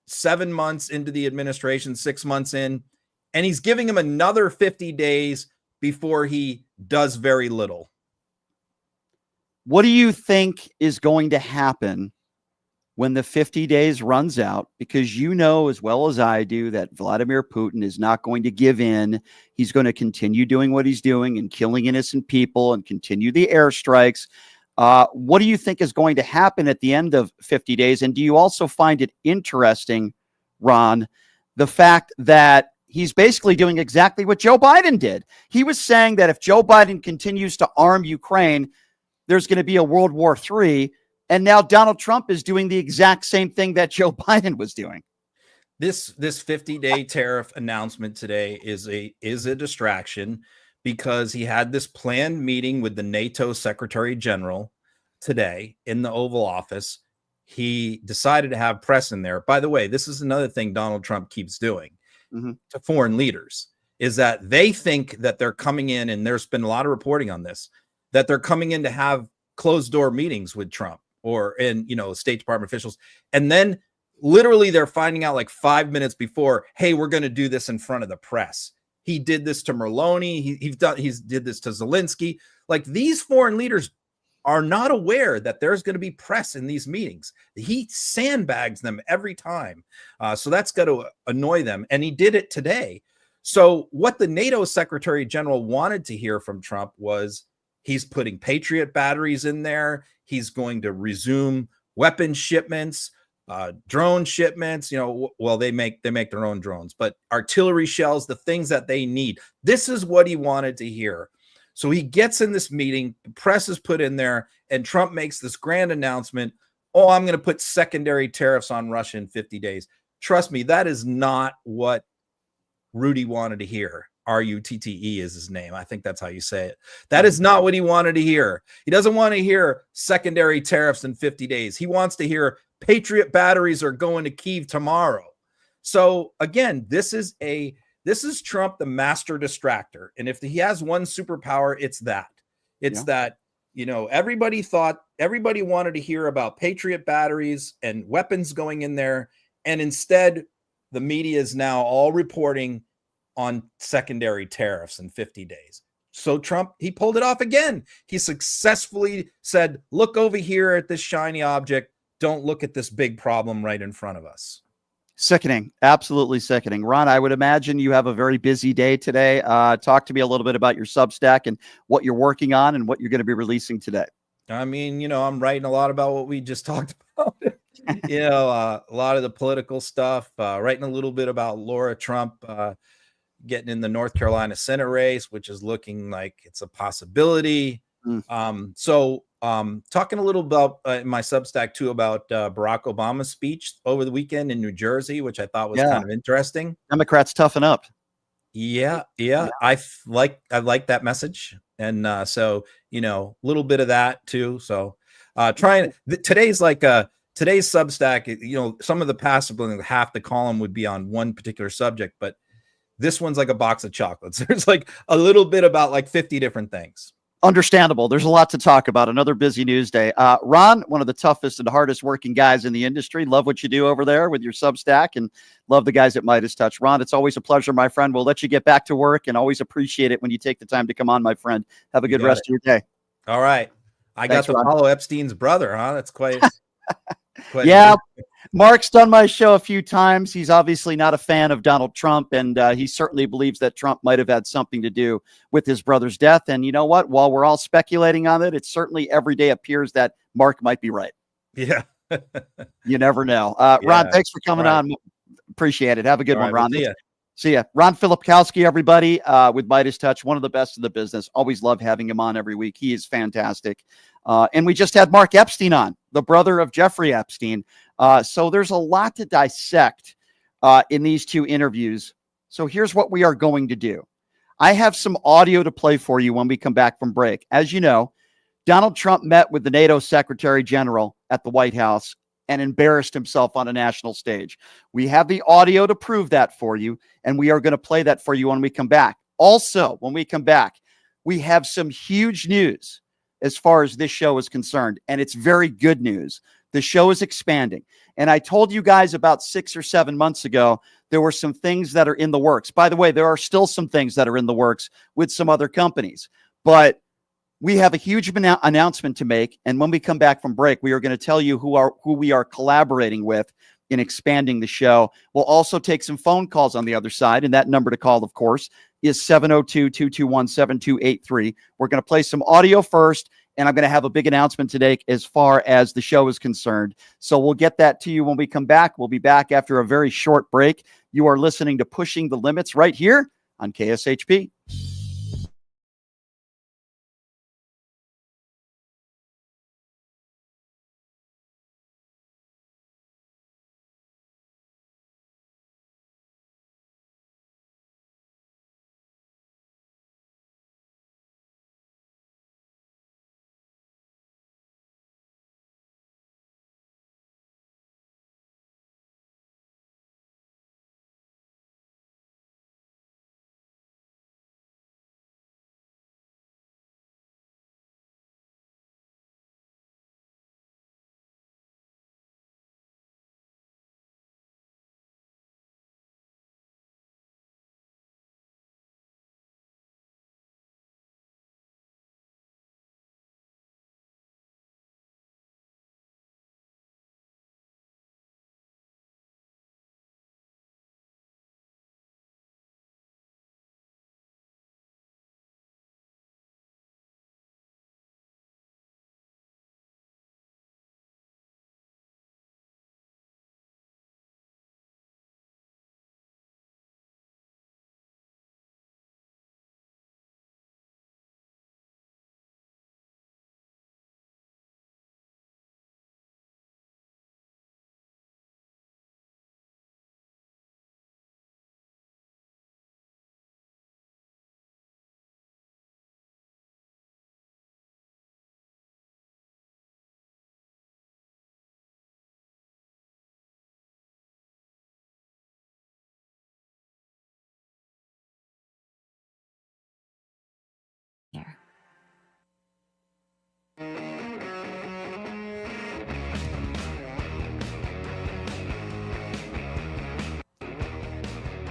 S3: 7 months into the administration, 6 months in, and he's giving him another 50 days before he does very little.
S1: What do you think is going to happen when the 50 days runs out? Because you know as well as I do that Vladimir Putin is not going to give in. He's going to continue doing what he's doing and killing innocent people and continue the airstrikes. What do you think is going to happen at the end of 50 days? And do you also find it interesting, Ron, the fact that he's basically doing exactly what Joe Biden did? He was saying that if Joe Biden continues to arm Ukraine, there's going to be a World War III. And now Donald Trump is doing the exact same thing that Joe Biden was doing.
S3: This 50-day tariff announcement today is a distraction, because he had this planned meeting with the NATO Secretary General today in the Oval Office. He decided to have press in there. By the way, this is another thing Donald Trump keeps doing to foreign leaders, is that they think that they're coming in, and there's been a lot of reporting on this, that they're coming in to have closed door meetings with Trump and State Department officials. And then literally they're finding out like 5 minutes before, hey, we're going to do this in front of the press. He did this to Merloni. He's did this to Zelensky. Like, these foreign leaders are not aware that there's going to be press in these meetings. He sandbags them every time. So that's got to annoy them. And he did it today. So what the NATO Secretary General wanted to hear from Trump was, he's putting Patriot batteries in there. He's going to resume weapons shipments, drone shipments. They make their own drones, but artillery shells, the things that they need. This is what he wanted to hear. So he gets in this meeting, the press is put in there, and Trump makes this grand announcement. Oh, I'm going to put secondary tariffs on Russia in 50 days. Trust me, that is not what Rudy wanted to hear. Rutte is his name. I think that's how you say it. That is not what he wanted to hear. He doesn't want to hear secondary tariffs in 50 days. He wants to hear Patriot batteries are going to Kyiv tomorrow. So again, this is Trump, the master distractor. And if he has one superpower, it's that. Everybody wanted to hear about Patriot batteries and weapons going in there. And instead, the media is now all reporting on secondary tariffs in 50 days. So Trump, he pulled it off again. He successfully said, look over here at this shiny object. Don't look at this big problem right in front of us.
S1: Sickening. Absolutely sickening. Ron, I would imagine you have a very busy day today. Talk to me a little bit about your Substack and what you're working on and what you're going to be releasing today.
S3: I mean, I'm writing a lot about what we just talked about. A lot of the political stuff, writing a little bit about Laura Trump, getting in the North Carolina Senate race, which is looking like it's a possibility. Talking a little about in my Substack too about Barack Obama's speech over the weekend in New Jersey, which I thought was kind of interesting.
S1: Democrats toughen up.
S3: Yeah. I like that message. And so, a little bit of that too. So today's Substack, some of the past, half the column would be on one particular subject, but this one's like a box of chocolates. There's like a little bit about like 50 different things.
S1: Understandable. There's a lot to talk about. Another busy news day. Ron, one of the toughest and hardest working guys in the industry. Love what you do over there with your Substack and love the guys at Midas Touch. Ron, it's always a pleasure, my friend. We'll let you get back to work and always appreciate it when you take the time to come on, my friend. Have a good rest of your day.
S3: All right. Thanks, got to follow Epstein's brother, huh? That's quite
S1: yeah. Mark's done my show a few times. He's obviously not a fan of Donald Trump, and he certainly believes that Trump might have had something to do with his brother's death. And you know what? While we're all speculating on it, it certainly every day appears that Mark might be right.
S3: Yeah.
S1: You never know. Ron, thanks for coming on. Appreciate it. Have a good one, Ron. See ya. Ron Filipkowski, everybody, with Midas Touch, one of the best in the business. Always love having him on every week. He is fantastic. And we just had Mark Epstein on, the brother of Jeffrey Epstein. So there's a lot to dissect in these two interviews. So here's what we are going to do. I have some audio to play for you when we come back from break. As you know, Donald Trump met with the NATO Secretary General at the White House and embarrassed himself on a national stage. We have the audio to prove that for you, and we are going to play that for you when we come back. Also, when we come back, we have some huge news as far as this show is concerned, and it's very good news. The show is expanding. And I told you guys about 6 or 7 months ago, there were some things that are in the works. By the way, there are still some things that are in the works with some other companies. But we have a huge announcement to make. And when we come back from break, we are going to tell you who we are collaborating with in expanding the show. We'll also take some phone calls on the other side. And that number to call, of course, is 702-221-7283. We're going to play some audio first. And I'm going to have a big announcement today as far as the show is concerned. So we'll get that to you when we come back. We'll be back after a very short break. You are listening to Pushing the Limits right here on KSHP.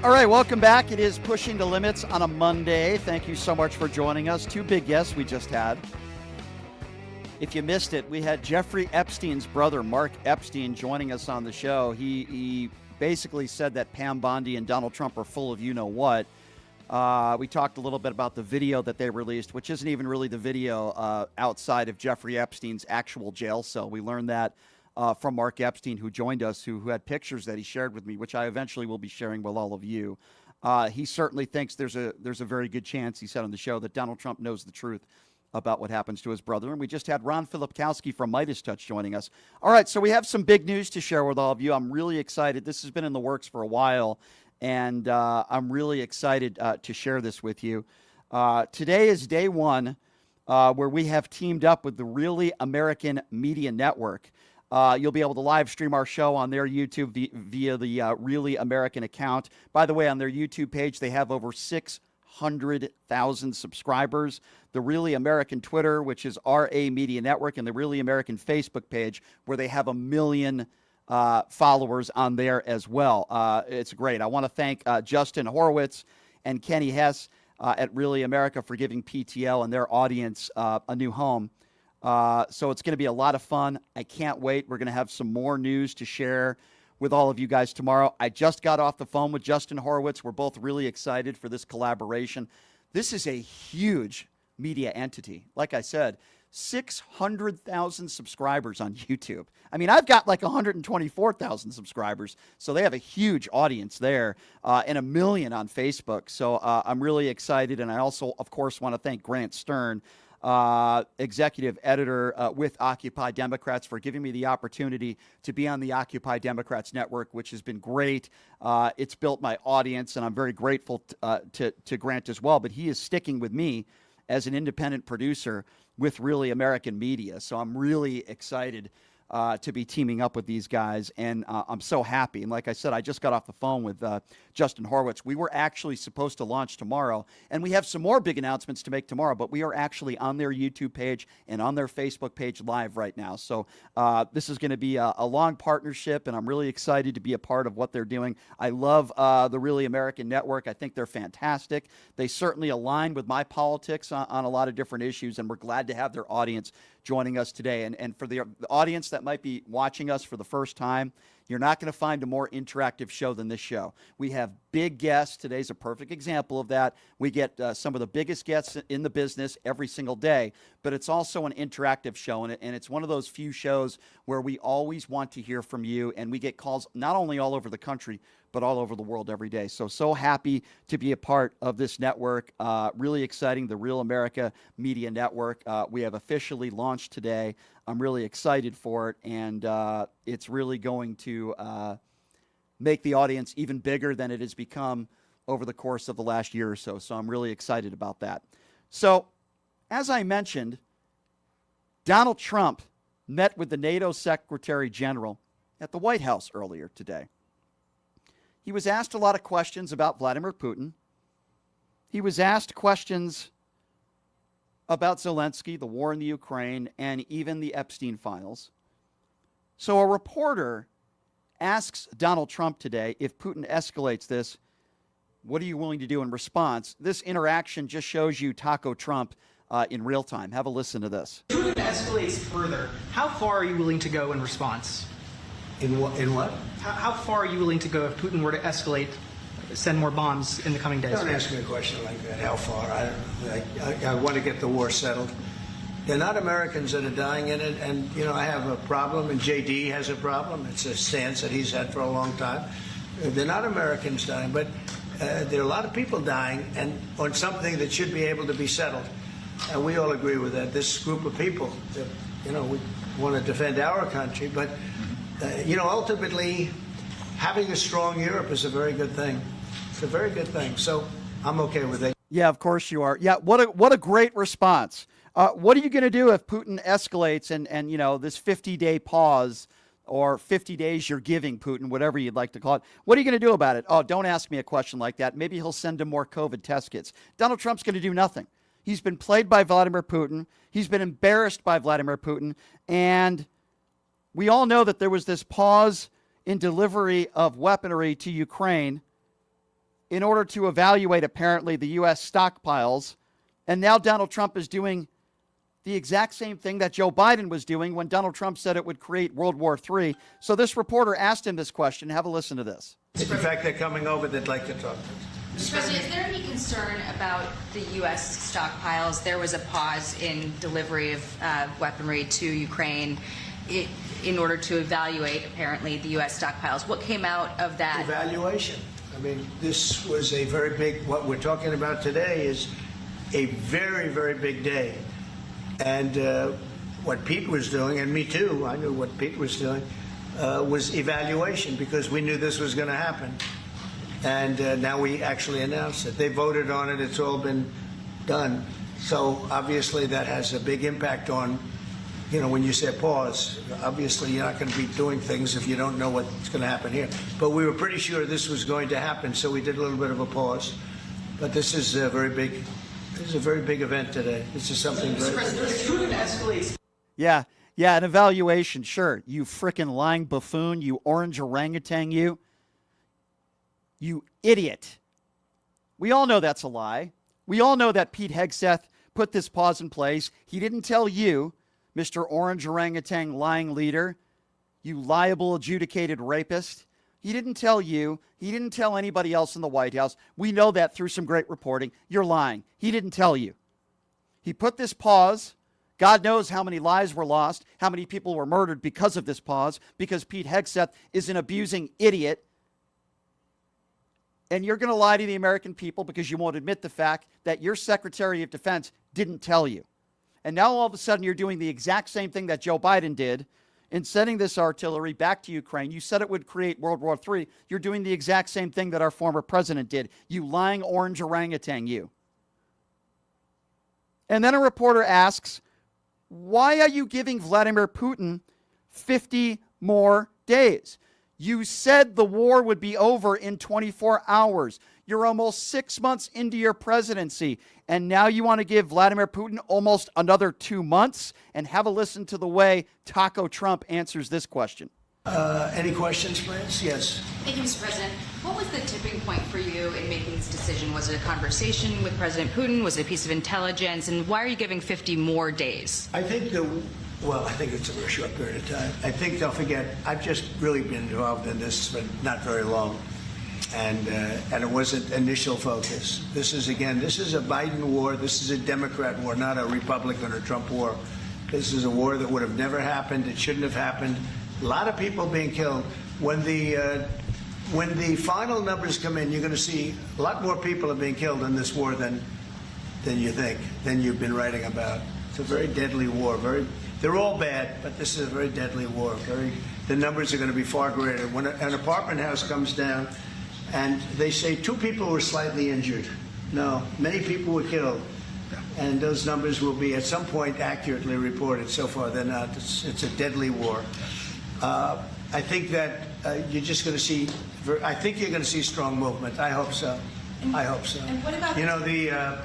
S1: All right, welcome back. It is Pushing the Limits on a Monday. Thank you so much for joining us. Two big guests we just had. If you missed it, we had Jeffrey Epstein's brother, Mark Epstein, joining us on the show. He basically said that Pam Bondi and Donald Trump are full of you-know-what. We talked a little bit about the video that they released, which isn't even really the video outside of Jeffrey Epstein's actual jail cell. We learned that from Mark Epstein, who joined us, who had pictures that he shared with me, which I eventually will be sharing with all of you. He certainly thinks there's a very good chance, he said on the show, that Donald Trump knows the truth about what happens to his brother. And we just had Ron Filipkowski from Midas Touch joining us. All right, so we have some big news to share with all of you. I'm really excited. This has been in the works for a while, and I'm really excited to share this with you. Today is day one where we have teamed up with the Really American Media Network. You'll be able to live stream our show on their YouTube via the Really American account. By the way, on their YouTube page, they have over 600,000 subscribers. The Really American Twitter, which is RA Media Network, and the Really American Facebook page, where they have 1 million followers on there as well. It's great. I want to thank Justin Horowitz and Kenny Hess at Really America for giving PTL and their audience a new home. So it's going to be a lot of fun. I can't wait. We're going to have some more news to share with all of you guys tomorrow. I just got off the phone with Justin Horowitz. We're both really excited for this collaboration. This is a huge media entity. Like I said, 600,000 subscribers on YouTube. I mean, I've got like 124,000 subscribers, so they have a huge audience there, and 1 million on Facebook. So I'm really excited, and I also, of course, want to thank Grant Stern, executive editor with Occupy Democrats, for giving me the opportunity to be on the Occupy Democrats network, which has been great. It's built my audience, and I'm very grateful to Grant as well. But he is sticking with me as an independent producer with Really American Media. So I'm really excited to be teaming up with these guys, and I'm so happy. And like I said, I just got off the phone with Justin Horwitz. We were actually supposed to launch tomorrow, and we have some more big announcements to make tomorrow, but we are actually on their YouTube page and on their Facebook page live right now. So this is going to be a long partnership, and I'm really excited to be a part of what they're doing. I love the Really American Network. I think they're fantastic. They certainly align with my politics on a lot of different issues, and we're glad to have their audience joining us today. And for the audience that might be watching us for the first time, you're not going to find a more interactive show than this show. We have big guests. Today's a perfect example of that. We get some of the biggest guests in the business every single day, but it's also an interactive show, and it's one of those few shows where we always want to hear from you, and we get calls not only all over the country, but all over the world every day. So happy to be a part of this network. Really exciting, the Real America Media Network. We have officially launched today. I'm really excited for it, and it's really going to make the audience even bigger than it has become over the course of the last year or so. So I'm really excited about that. So, as I mentioned, Donald Trump met with the NATO Secretary General at the White House earlier today. He was asked a lot of questions about Vladimir Putin. He was asked questions about Zelensky, the war in the Ukraine, and even the Epstein files. So a reporter asks Donald Trump today, if Putin escalates this, what are you willing to do in response? This interaction just shows you Taco Trump in real time. Have a listen to this.
S4: If Putin escalates further, how far are you willing to go in response?
S5: In what?
S4: How far are you willing to go if Putin were to escalate, send more bombs in the coming days?
S5: Don't ask me a question like that. How far? I want to get the war settled. They're not Americans that are dying in it, and I have a problem, and JD has a problem. It's a stance that he's had for a long time. They're not Americans dying, but there are a lot of people dying, and on something that should be able to be settled. And we all agree with that. This group of people, we want to defend our country, but ultimately, having a strong Europe is a very good thing. It's a very good thing. So I'm okay with it.
S1: Yeah, of course you are. Yeah, what a great response. What are you going to do if Putin escalates and this 50-day pause or 50 days you're giving Putin, whatever you'd like to call it? What are you going to do about it? Oh, don't ask me a question like that. Maybe he'll send him more COVID test kits. Donald Trump's going to do nothing. He's been played by Vladimir Putin. He's been embarrassed by Vladimir Putin. And we all know that there was this pause in delivery of weaponry to Ukraine in order to evaluate, apparently, the U.S. stockpiles. And now Donald Trump is doing the exact same thing that Joe Biden was doing when Donald Trump said it would create World War III. So this reporter asked him this question. Have a listen to this.
S5: In fact, they're coming over. They'd like to talk to us.
S6: Mr. President, is there any concern about the U.S. stockpiles? There was a pause in delivery of weaponry to Ukraine in order to evaluate, apparently, the U.S. stockpiles. What came out of that?
S5: Evaluation. I mean, this was a very big, what we're talking about today is a very, very big day. And what Pete was doing, and me too, I knew what Pete was doing, was evaluation, because we knew this was going to happen. And now we actually announced it. They voted on it. It's all been done. So obviously that has a big impact on, when you say pause, obviously you're not going to be doing things if you don't know what's going to happen here. But we were pretty sure this was going to happen, so we did a little bit of a pause. But this is a very big, event today. This is something very...
S4: If Putin escalates...
S1: Yeah, an evaluation, sure. You frickin' lying buffoon, you orange orangutan, you idiot. We all know that's a lie. We all know that Pete Hegseth put this pause in place. He didn't tell you, Mr. Orange Orangutan lying leader, you liable adjudicated rapist. He didn't tell you. He didn't tell anybody else in the White House. We know that through some great reporting. You're lying. He didn't tell you. He put this pause. God knows how many lives were lost, how many people were murdered because of this pause, because Pete Hegseth is an abusing idiot. And you're going to lie to the American people because you won't admit the fact that your Secretary of Defense didn't tell you. And now all of a sudden you're doing the exact same thing that Joe Biden did in sending this artillery back to Ukraine. You said it would create World War III. You're doing the exact same thing that our former president did. You lying orange orangutan, you. And then a reporter asks, why are you giving Vladimir Putin 50 more days. You said the war would be over in 24 hours. You're almost 6 months into your presidency, and now you want to give Vladimir Putin almost another 2 months? And have a listen to the way Taco Trump answers this question.
S5: Any questions, please? Yes.
S6: Thank you, Mr. President. What was the tipping point for you in making this decision? Was it a conversation with President Putin? Was it a piece of intelligence? And why are you giving 50 more days?
S5: I think it's a very short period of time. I think they'll forget. I've just really been involved in this for not very long. And it wasn't initial focus. This is a Biden war. This is a Democrat war, not a Republican or Trump war. This is a war that would have never happened. It shouldn't have happened. A lot of people being killed. When the final numbers come in, you're going to see a lot more people are being killed in this war than you think, than you've been writing about. It's a very deadly war. They're all bad, but this is a very deadly war. The numbers are going to be far greater. When an apartment house comes down, and they say 2 people were slightly injured. No, many people were killed. And those numbers will be at some point accurately reported. So far, they're not. It's a deadly war. I think that you're just going to see. I think you're going to see strong movement. I hope so. I hope so.
S6: And what about
S5: the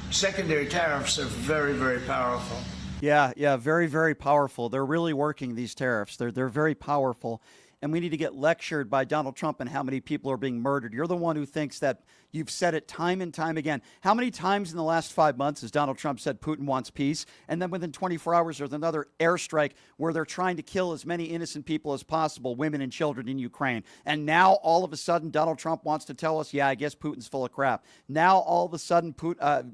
S5: secondary tariffs are very, very powerful.
S1: Yeah, very, very powerful. They're really working, these tariffs. They're very powerful. And we need to get lectured by Donald Trump and how many people are being murdered. You're the one who thinks that. You've said it time and time again. How many times in the last 5 months has Donald Trump said Putin wants peace? And then within 24 hours, there's another airstrike where they're trying to kill as many innocent people as possible, women and children in Ukraine. And now all of a sudden, Donald Trump wants to tell us, yeah, I guess Putin's full of crap. Now all of a sudden,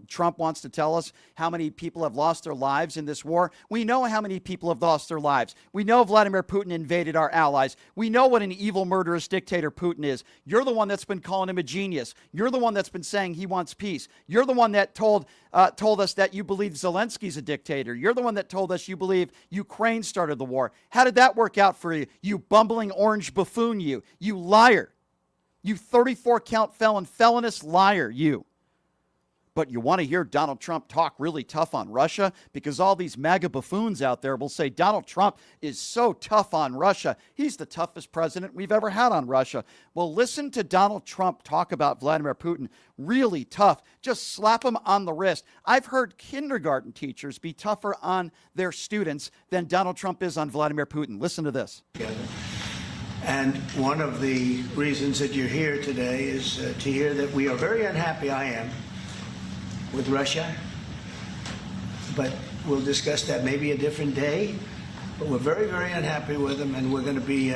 S1: Trump wants to tell us how many people have lost their lives in this war. We know how many people have lost their lives. We know Vladimir Putin invaded our allies. We know what an evil, murderous dictator Putin is. You're the one that's been calling him a genius. You're the one that's been saying he wants peace. You're the one that told us that you believe Zelensky's a dictator. You're the one that told us you believe Ukraine started the war. How did that work out for you? You bumbling orange buffoon, you liar. You 34-count felonious liar, you. But you want to hear Donald Trump talk really tough on Russia? Because all these MAGA buffoons out there will say Donald Trump is so tough on Russia. He's the toughest president we've ever had on Russia. Well, listen to Donald Trump talk about Vladimir Putin. Really tough. Just slap him on the wrist. I've heard kindergarten teachers be tougher on their students than Donald Trump is on Vladimir Putin. Listen to this.
S5: And one of the reasons that you're here today is to hear that we are very unhappy, I am, with Russia, but we'll discuss that maybe a different day. But we're very, very unhappy with them, and we're going to be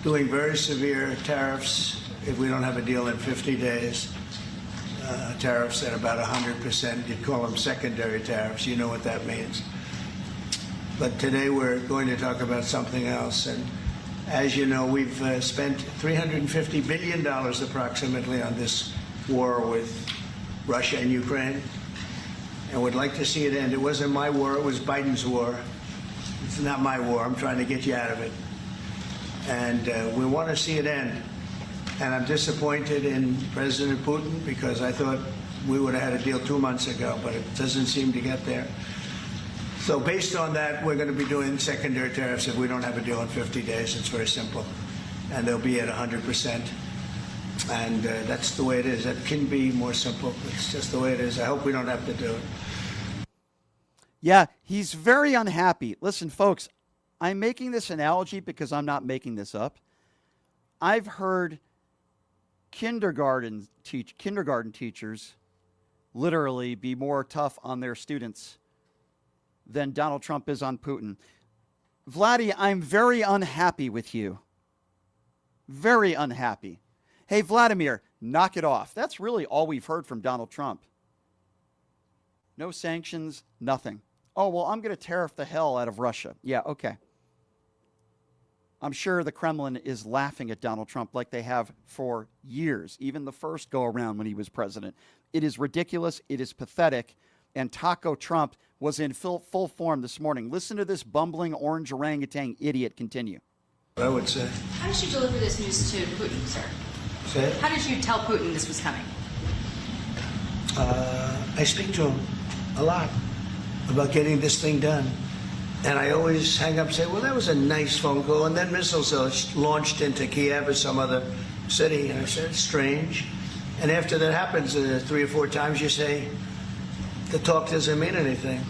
S5: doing very severe tariffs if we don't have a deal in 50 days. Tariffs at about 100%. You'd call them secondary tariffs. You know what that means. But today we're going to talk about something else. And as you know, we've spent $350 billion approximately on this war with Russia and Ukraine, and would like to see it end. It wasn't my war, it was Biden's war. It's not my war. I'm trying to get you out of it. And we want to see it end. And I'm disappointed in President Putin because I thought we would have had a deal 2 months ago, but it doesn't seem to get there. So based on that, we're going to be doing secondary tariffs if we don't have a deal in 50 days. It's very simple. And they'll be at 100%. And that's the way it is. It can be more simple. It's just the way it is. I hope we don't have to do it.
S1: Yeah, he's very unhappy. Listen, folks, I'm making this analogy because I'm not making this up. I've heard kindergarten teachers literally be more tough on their students than Donald Trump is on Putin. Vladdy, I'm very unhappy with you. Very unhappy. Hey, Vladimir, knock it off. That's really all we've heard from Donald Trump. No sanctions, nothing. Oh, well, I'm going to tariff the hell out of Russia. Yeah, okay. I'm sure the Kremlin is laughing at Donald Trump like they have for years, even the first go-around when he was president. It is ridiculous. It is pathetic. And Taco Trump was in full form this morning. Listen to this bumbling orange orangutan idiot continue.
S5: I would say.
S6: How did you deliver this news to Putin, sir?
S5: Say?
S6: How did you tell Putin this was coming?
S5: I speak to him a lot about getting this thing done. And I always hang up and say, well, that was a nice phone call. And then missiles are launched into Kiev or some other city. And I said, it's strange. And after that happens 3 or 4 times, you say, the talk doesn't mean anything.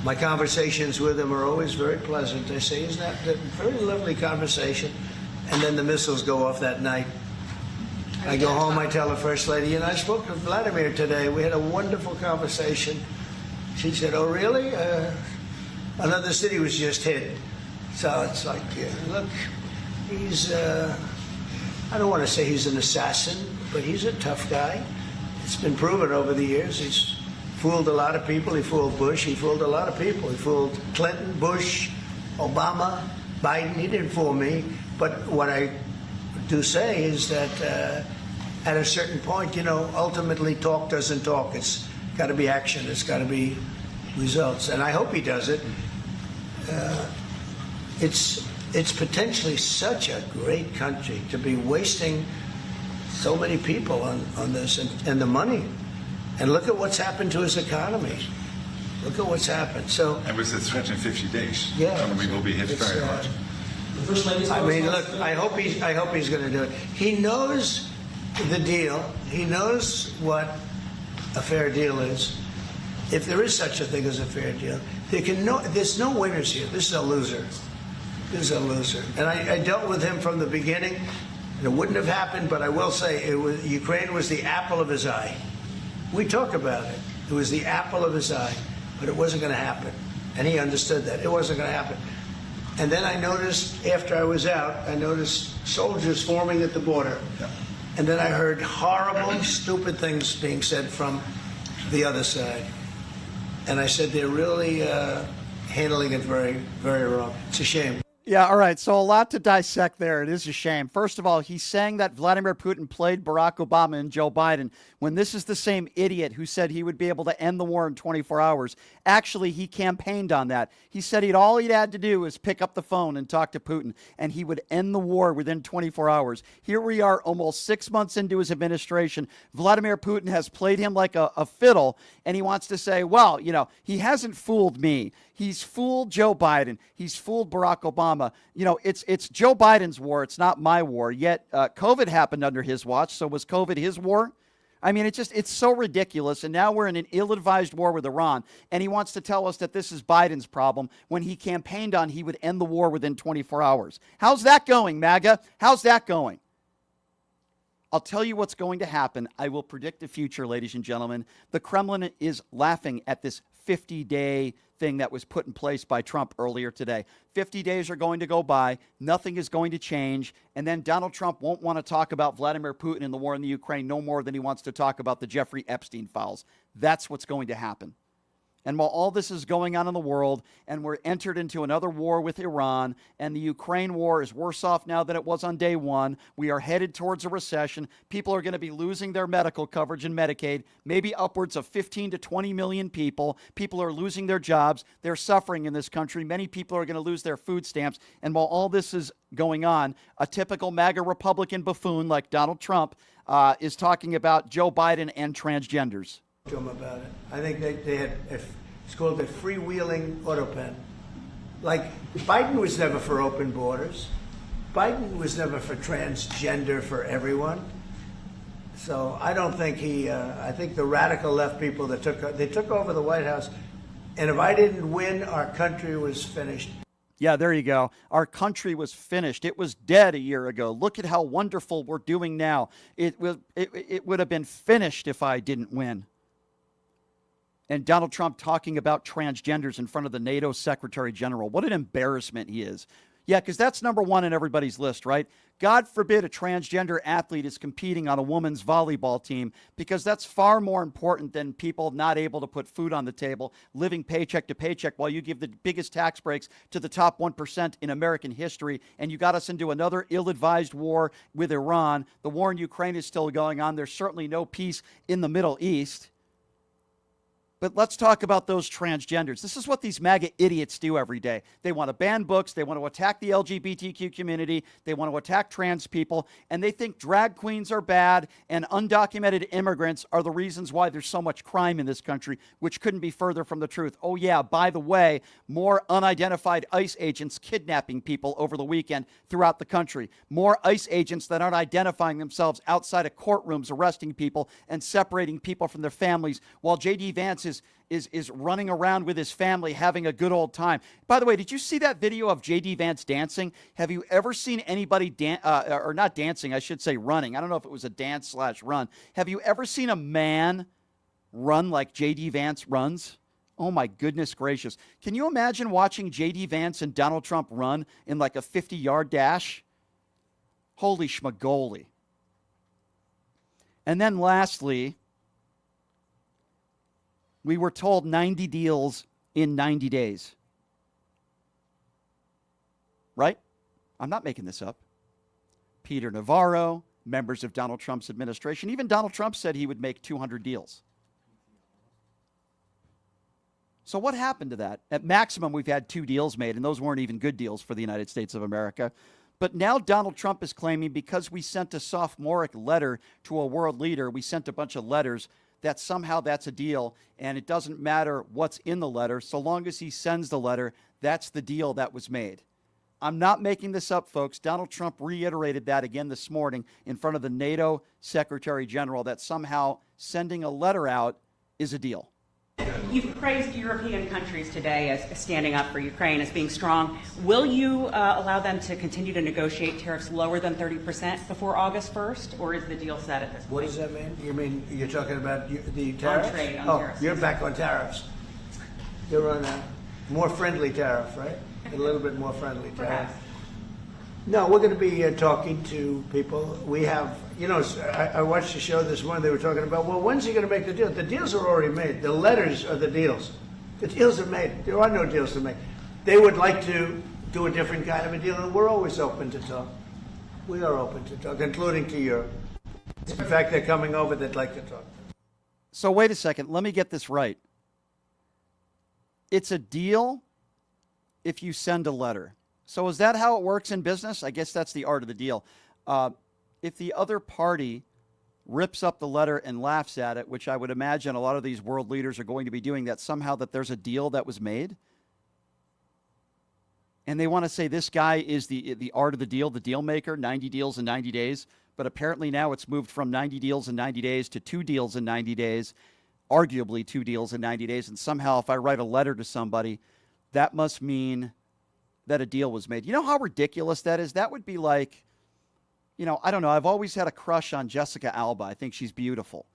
S5: My conversations with him are always very pleasant. I say, isn't that a very lovely conversation? And then the missiles go off that night. I go home, I tell the First Lady, I spoke to Vladimir today. We had a wonderful conversation. She said, oh, really? Another city was just hit. So it's like, look, he's, I don't want to say he's an assassin, but he's a tough guy. It's been proven over the years. He's fooled a lot of people. He fooled Bush. He fooled a lot of people. He fooled Clinton, Bush, Obama, Biden. He didn't fool me. But what I do say is that at a certain point, ultimately talk doesn't talk. It's got to be action. It's got to be results. And I hope he does it. It's potentially such a great country to be wasting so many people on this and the money. And look at what's happened to his economy. Look at what's happened. So,
S7: and with the threat in 50 days,
S5: yeah,
S7: economy will be hit very hard.
S5: I mean, look, I hope he's going to do it. He knows the deal. He knows what a fair deal is. If there is such a thing as a fair deal, there's no winners here. This is a loser. This is a loser. And I dealt with him from the beginning. It wouldn't have happened, but I will say Ukraine was the apple of his eye. We talk about it. It was the apple of his eye, but it wasn't going to happen. And he understood that. It wasn't going to happen. And then I noticed, after I was out, I noticed soldiers forming at the border.
S7: Yeah.
S5: And then I heard horrible, stupid things being said from the other side. And I said, they're really handling it very, very wrong. It's a shame.
S1: Yeah, all right. So a lot to dissect there. It is a shame. First of all, he's saying that Vladimir Putin played Barack Obama and Joe Biden when this is the same idiot who said he would be able to end the war in 24 hours. Actually, he campaigned on that. He said all he'd had to do was pick up the phone and talk to Putin, and he would end the war within 24 hours. Here we are almost 6 months into his administration. Vladimir Putin has played him like a fiddle, and he wants to say, well, he hasn't fooled me. He's fooled Joe Biden. He's fooled Barack Obama. It's Joe Biden's war. It's not my war. Yet COVID happened under his watch. So was COVID his war? I mean, it's so ridiculous. And now we're in an ill-advised war with Iran. And he wants to tell us that this is Biden's problem when he campaigned on he would end the war within 24 hours. How's that going, MAGA? How's that going? I'll tell you what's going to happen. I will predict the future, ladies and gentlemen. The Kremlin is laughing at this 50-day thing that was put in place by Trump earlier today. 50 days are going to go by. Nothing is going to change. And then Donald Trump won't want to talk about Vladimir Putin and the war in the Ukraine no more than he wants to talk about the Jeffrey Epstein files. That's what's going to happen. And while all this is going on in the world, and we're entered into another war with Iran, and the Ukraine war is worse off now than it was on day one, we are headed towards a recession. People are going to be losing their medical coverage and Medicaid, maybe upwards of 15 to 20 million people. People are losing their jobs. They're suffering in this country. Many people are going to lose their food stamps. And while all this is going on, a typical MAGA Republican buffoon like Donald Trump is talking about Joe Biden and transgenders.
S5: To them about it. I think they had, it's called a freewheeling auto pen. Like, Biden was never for open borders. Biden was never for transgender for everyone. So I don't think I think the radical left people that took over the White House, and if I didn't win, our country was finished.
S1: Yeah, there you go. Our country was finished. It was dead a year ago. Look at how wonderful we're doing now. It would have been finished if I didn't win. And Donald Trump talking about transgenders in front of the NATO Secretary General. What an embarrassment he is. Yeah, because that's number one in everybody's list, right? God forbid a transgender athlete is competing on a women's volleyball team, because that's far more important than people not able to put food on the table, living paycheck to paycheck while you give the biggest tax breaks to the top 1% in American history. And you got us into another ill-advised war with Iran. The war in Ukraine is still going on. There's certainly no peace in the Middle East. But let's talk about those transgenders. This is what these MAGA idiots do every day. They want to ban books. They want to attack the LGBTQ community. They want to attack trans people. And they think drag queens are bad and undocumented immigrants are the reasons why there's so much crime in this country, which couldn't be further from the truth. Oh, yeah, by the way, more unidentified ICE agents kidnapping people over the weekend throughout the country. More ICE agents that aren't identifying themselves outside of courtrooms, arresting people and separating people from their families, while J.D. Vance is running around with his family having a good old time. By the way, did you see that video of J.D. Vance dancing? Have you ever seen anybody or not dancing, I should say running. I don't know if it was a dance/run. Have you ever seen a man run like J.D. Vance runs? Oh my goodness gracious. Can you imagine watching J.D. Vance and Donald Trump run in like a 50-yard dash? Holy schmagoli. And then lastly, we were told 90 deals in 90 days. Right? I'm not making this up. Peter Navarro, members of Donald Trump's administration, even Donald Trump said he would make 200 deals. So what happened to that? At maximum, we've had 2 deals made, and those weren't even good deals for the United States of America. But now Donald Trump is claiming because we sent a sophomoric letter to a world leader, we sent a bunch of letters, that somehow that's a deal, and it doesn't matter what's in the letter. So long as he sends the letter, that's the deal that was made. I'm not making this up, folks. Donald Trump reiterated that again this morning in front of the NATO Secretary General, that somehow sending a letter out is a deal.
S8: You've praised European countries today as standing up for Ukraine, as being strong. Will you allow them to continue to negotiate tariffs lower than 30% before August 1st, or is the deal set at this point?
S5: What does that mean? You mean you're talking about the tariffs?
S8: On trade, on tariffs.
S5: You're back on tariffs. You're on a more friendly tariff, right? A little bit more friendly tariff.
S8: Perhaps.
S5: No, we're going to be talking to people. We have, I watched the show this morning. They were talking about, well, when's he going to make the deal? The deals are already made. The letters are the deals. The deals are made. There are no deals to make. They would like to do a different kind of a deal, and we're always open to talk. We are open to talk, including to Europe. In fact, they're coming over. They'd like to talk.
S1: So wait a second. Let me get this right. It's a deal if you send a letter. So is that how it works in business? I guess that's the art of the deal. If the other party rips up the letter and laughs at it, which I would imagine a lot of these world leaders are going to be doing, that somehow that there's a deal that was made. And they want to say this guy is the art of the deal maker, 90 deals in 90 days. But apparently now it's moved from 90 deals in 90 days to 2 deals in 90 days, arguably 2 deals in 90 days. And somehow if I write a letter to somebody, that must mean that a deal was made. You know how ridiculous that is? That would be like, I don't know. I've always had a crush on Jessica Alba. I think she's beautiful.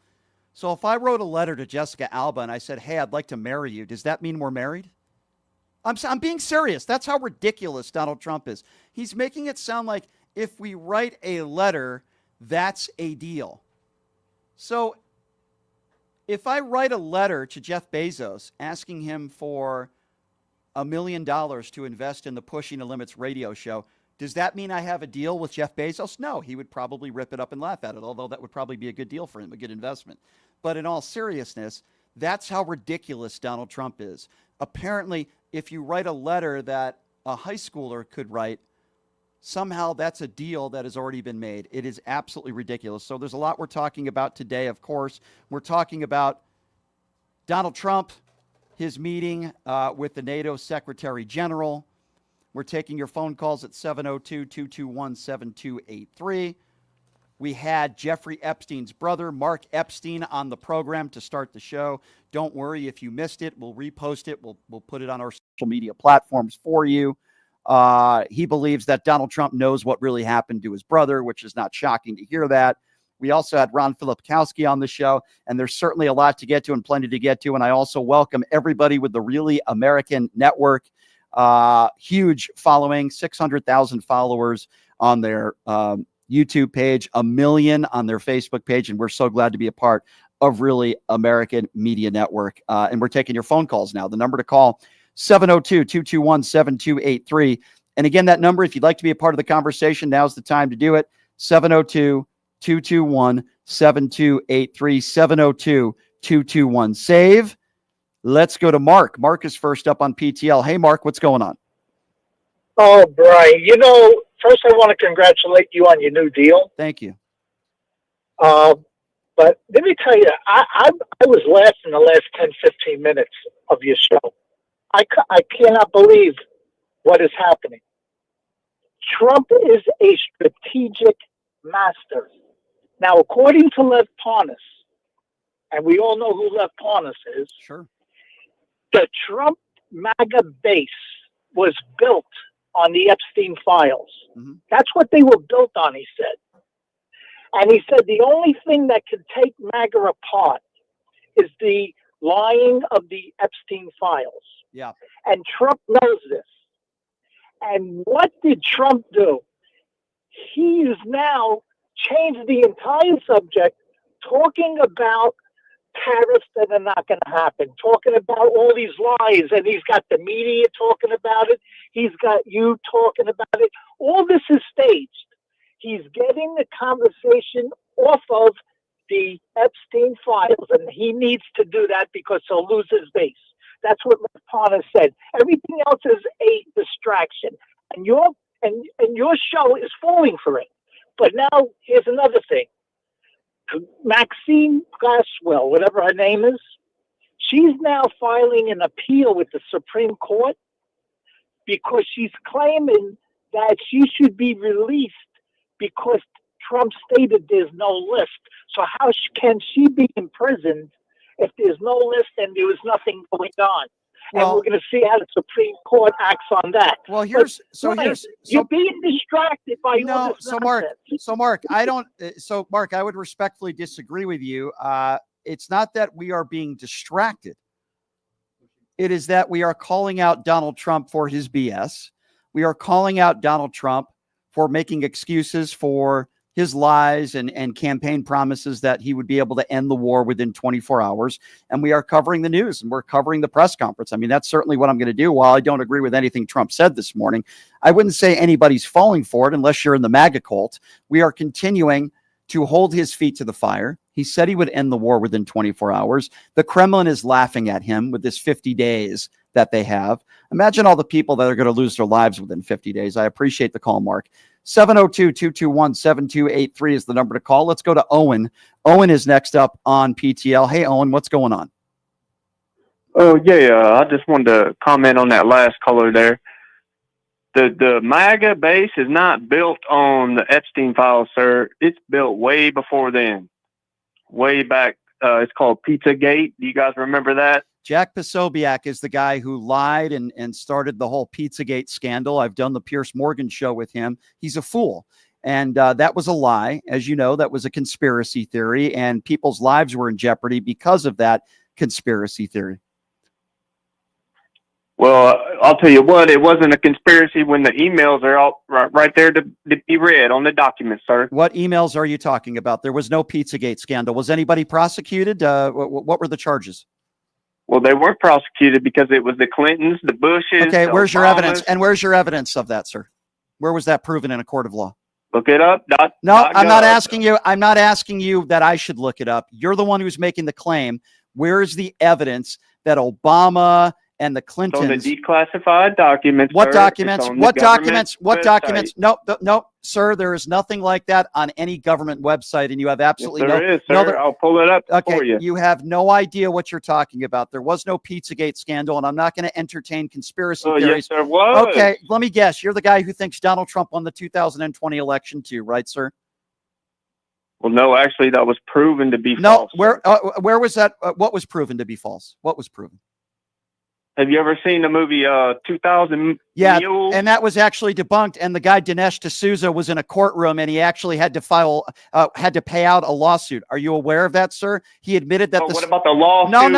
S1: So if I wrote a letter to Jessica Alba and I said, hey, I'd like to marry you, does that mean we're married? I'm being serious. That's how ridiculous Donald Trump is. He's making it sound like if we write a letter, that's a deal. So if I write a letter to Jeff Bezos asking him for $1 million to invest in the Pushing the Limits radio show, does that mean I have a deal with Jeff Bezos? No, he would probably rip it up and laugh at it, although that would probably be a good deal for him, a good investment. But in all seriousness, that's how ridiculous Donald Trump is. Apparently, if you write a letter that a high schooler could write, somehow that's a deal that has already been made. It is absolutely ridiculous. So there's a lot we're talking about today, of course. We're talking about Donald Trump, his meeting with the NATO Secretary General. We're taking your phone calls at 702-221-7283. We had Jeffrey Epstein's brother, Mark Epstein, on the program to start the show. Don't worry if you missed it. We'll repost it. We'll put it on our social media platforms for you. He believes that Donald Trump knows what really happened to his brother, which is not shocking to hear that. We also had Ron Filipkowski on the show, and there's certainly a lot to get to and plenty to get to. And I also welcome everybody with the Really American Network. Huge following, 600,000 followers on their YouTube page, 1 million on their Facebook page. And we're so glad to be a part of Really American Media Network. And we're taking your phone calls now. The number to call, 702-221-7283. And again, that number, if you'd like to be a part of the conversation, now's the time to do it. 702-221-7283, 702-221-SAVE. Let's go to Mark. Mark is first up on PTL. Hey, Mark, what's going on?
S9: Oh, Brian, first I want to congratulate you on your new deal.
S1: Thank you.
S9: But let me tell you, I was laughing the last 10, 15 minutes of your show. I cannot believe what is happening. Trump is a strategic master. Now, according to Lev Parnas, and we all know who Lev Parnas is,
S1: sure,
S9: the Trump MAGA base was built on the Epstein files.
S1: Mm-hmm.
S9: That's what they were built on, he said. And he said the only thing that could take MAGA apart is the lying of the Epstein files.
S1: Yeah.
S9: And Trump knows this. And what did Trump do? He has now changed the entire subject, talking about tariffs that are not going to happen, talking about all these lies, and he's got the media talking about it. He's got you talking about it. All this is staged. He's getting the conversation off of the Epstein files, and he needs to do that because he'll lose his base. That's what Parnas said. Everything else is a distraction, and your show is falling for it. But now here's another thing. Maxine Glasswell, whatever her name is, she's now filing an appeal with the Supreme Court because she's claiming that she should be released because Trump stated there's no list. So how can she be imprisoned if there's no list and there was nothing going on? And we're going to see how the Supreme Court acts on that.
S1: Well,
S9: you're being distracted by all this nonsense.
S1: Mark, I would respectfully disagree with you. It's not that we are being distracted. It is that we are calling out Donald Trump for his BS. We are calling out Donald Trump for making excuses for his lies and campaign promises that he would be able to end the war within 24 hours. And we are covering the news and we're covering the press conference. I mean, that's certainly what I'm going to do. While I don't agree with anything Trump said this morning, I wouldn't say anybody's falling for it unless you're in the MAGA cult. We are continuing to hold his feet to the fire. He said he would end the war within 24 hours. The Kremlin is laughing at him with this 50 days that they have. Imagine all the people that are going to lose their lives within 50 days. I appreciate the call, Mark. 702-221-7283 is the number to call. Let's go to Owen. Owen is next up on PTL. Hey, Owen, what's going on?
S10: Oh, yeah. I just wanted to comment on that last caller there. The MAGA base is not built on the Epstein files, sir. It's built way before then. Way back. It's called Pizzagate. Do you guys remember that?
S1: Jack Posobiec is the guy who lied and started the whole Pizzagate scandal. I've done the Piers Morgan show with him. He's a fool. And that was a lie. As you know, that was a conspiracy theory, and people's lives were in jeopardy because of that conspiracy theory.
S10: Well, I'll tell you what, it wasn't a conspiracy when the emails are all right there to be read on the document, sir.
S1: What emails are you talking about? There was no Pizzagate scandal. Was anybody prosecuted? What were the charges?
S10: Well, they weren't prosecuted because it was the Clintons, the Bushes.
S1: Okay,
S10: the
S1: where's your
S10: Obamas.
S1: evidence? And where's your evidence of that, sir? Where was that proven in a court of law?
S10: Look it up.
S1: I'm not asking you. I'm not asking you that I should look it up. You're the one who's making the claim. Where is the evidence that Obama and the Clintons?
S10: It's on the declassified documents.
S1: What
S10: sir.
S1: documents? What documents? What
S10: website.
S1: documents? No, sir. There is nothing like that on any government website, and you have absolutely
S10: yes, there is, sir. I'll pull it up for you.
S1: You have no idea what you're talking about. There was no Pizzagate scandal, and I'm not going to entertain conspiracy theories.
S10: Yes, there was.
S1: Okay, let me guess. You're the guy who thinks Donald Trump won the 2020 election too, right, sir?
S10: Well, no, actually, that was proven to be false.
S1: No, where was that? What was proven to be false? What was proven?
S10: Have you ever seen the movie 2000 Mules?
S1: And that was actually debunked. And the guy Dinesh D'Souza was in a courtroom, and he actually had to pay out a lawsuit. Are you aware of that, sir? He admitted that.
S10: What about the lawsuit?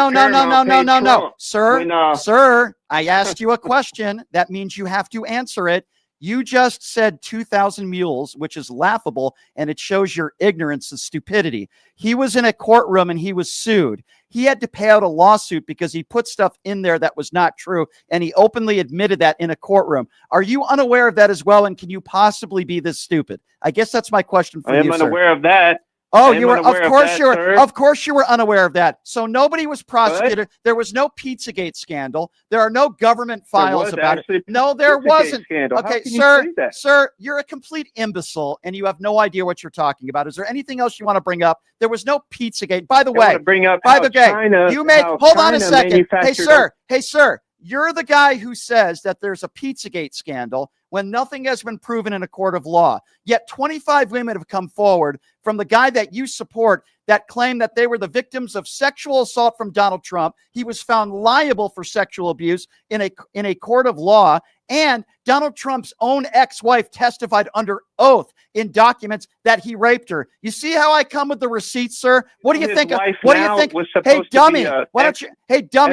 S1: No, sir. Sir, I asked you a question. That means you have to answer it. You just said 2,000 mules, which is laughable, and it shows your ignorance and stupidity. He was in a courtroom and he was sued. He had to pay out a lawsuit because he put stuff in there that was not true, and he openly admitted that in a courtroom. Are you unaware of that as well, and can you possibly be this stupid? I guess that's my question for you,
S10: I am unaware of that.
S1: Oh,
S10: I am
S1: you were,
S10: unaware
S1: of course
S10: that,
S1: you were,
S10: sir.
S1: of course you were unaware of that. So nobody was prosecuted. There was no Pizzagate scandal. There are no government files about it. No, there wasn't.
S10: Scandal. How
S1: Okay,
S10: can you
S1: sir,
S10: say that?
S1: sir, you're a complete imbecile and you have no idea what you're talking about. Is there anything else you want to bring up? There was no Pizzagate. By the
S10: I want
S1: way,
S10: to bring up
S1: by
S10: how
S1: the way,
S10: China,
S1: you make,
S10: how
S1: hold on a
S10: China
S1: second. Hey,
S10: manufactured
S1: sir, you're the guy who says that there's a Pizzagate scandal when nothing has been proven in a court of law. Yet 25 women have come forward from the guy that you support that claim that they were the victims of sexual assault from Donald Trump. He was found liable for sexual abuse in a court of law. And Donald Trump's own ex-wife testified under oath in documents that he raped her. You see how I come with the receipts, sir? What do you think? What do you think? Hey, dummy,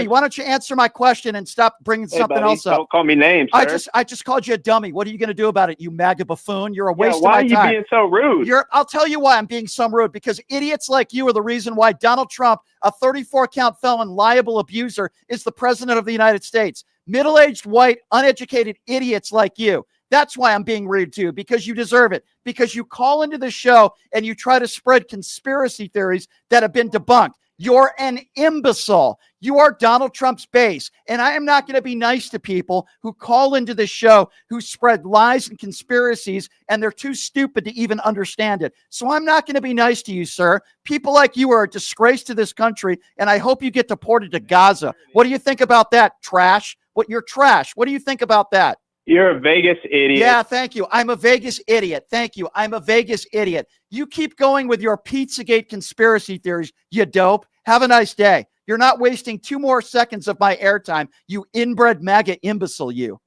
S1: why don't you answer my question and stop bringing something else up?
S10: Don't call me names, sir.
S1: I just called you a dummy. What are you going to do about it, you MAGA buffoon? You're a waste of my time.
S10: Why are you being so rude?
S1: I'll tell you why I'm being so rude, because idiots like you are the reason why Donald Trump, a 34-count felon, liable abuser, is the president of the United States. Middle-aged, white, uneducated idiots like you. That's why I'm being rude to you, because you deserve it. Because you call into the show and you try to spread conspiracy theories that have been debunked. You're an imbecile. You are Donald Trump's base. And I am not going to be nice to people who call into the show who spread lies and conspiracies, and they're too stupid to even understand it. So I'm not going to be nice to you, sir. People like you are a disgrace to this country, and I hope you get deported to Gaza. What do you think about that, trash? You're trash. What do you think about that?
S10: You're a Vegas idiot.
S1: Yeah, thank you. I'm a Vegas idiot. Thank you. I'm a Vegas idiot. You keep going with your Pizzagate conspiracy theories, you dope. Have a nice day. You're not wasting 2 more seconds of my airtime, you inbred MAGA imbecile, you.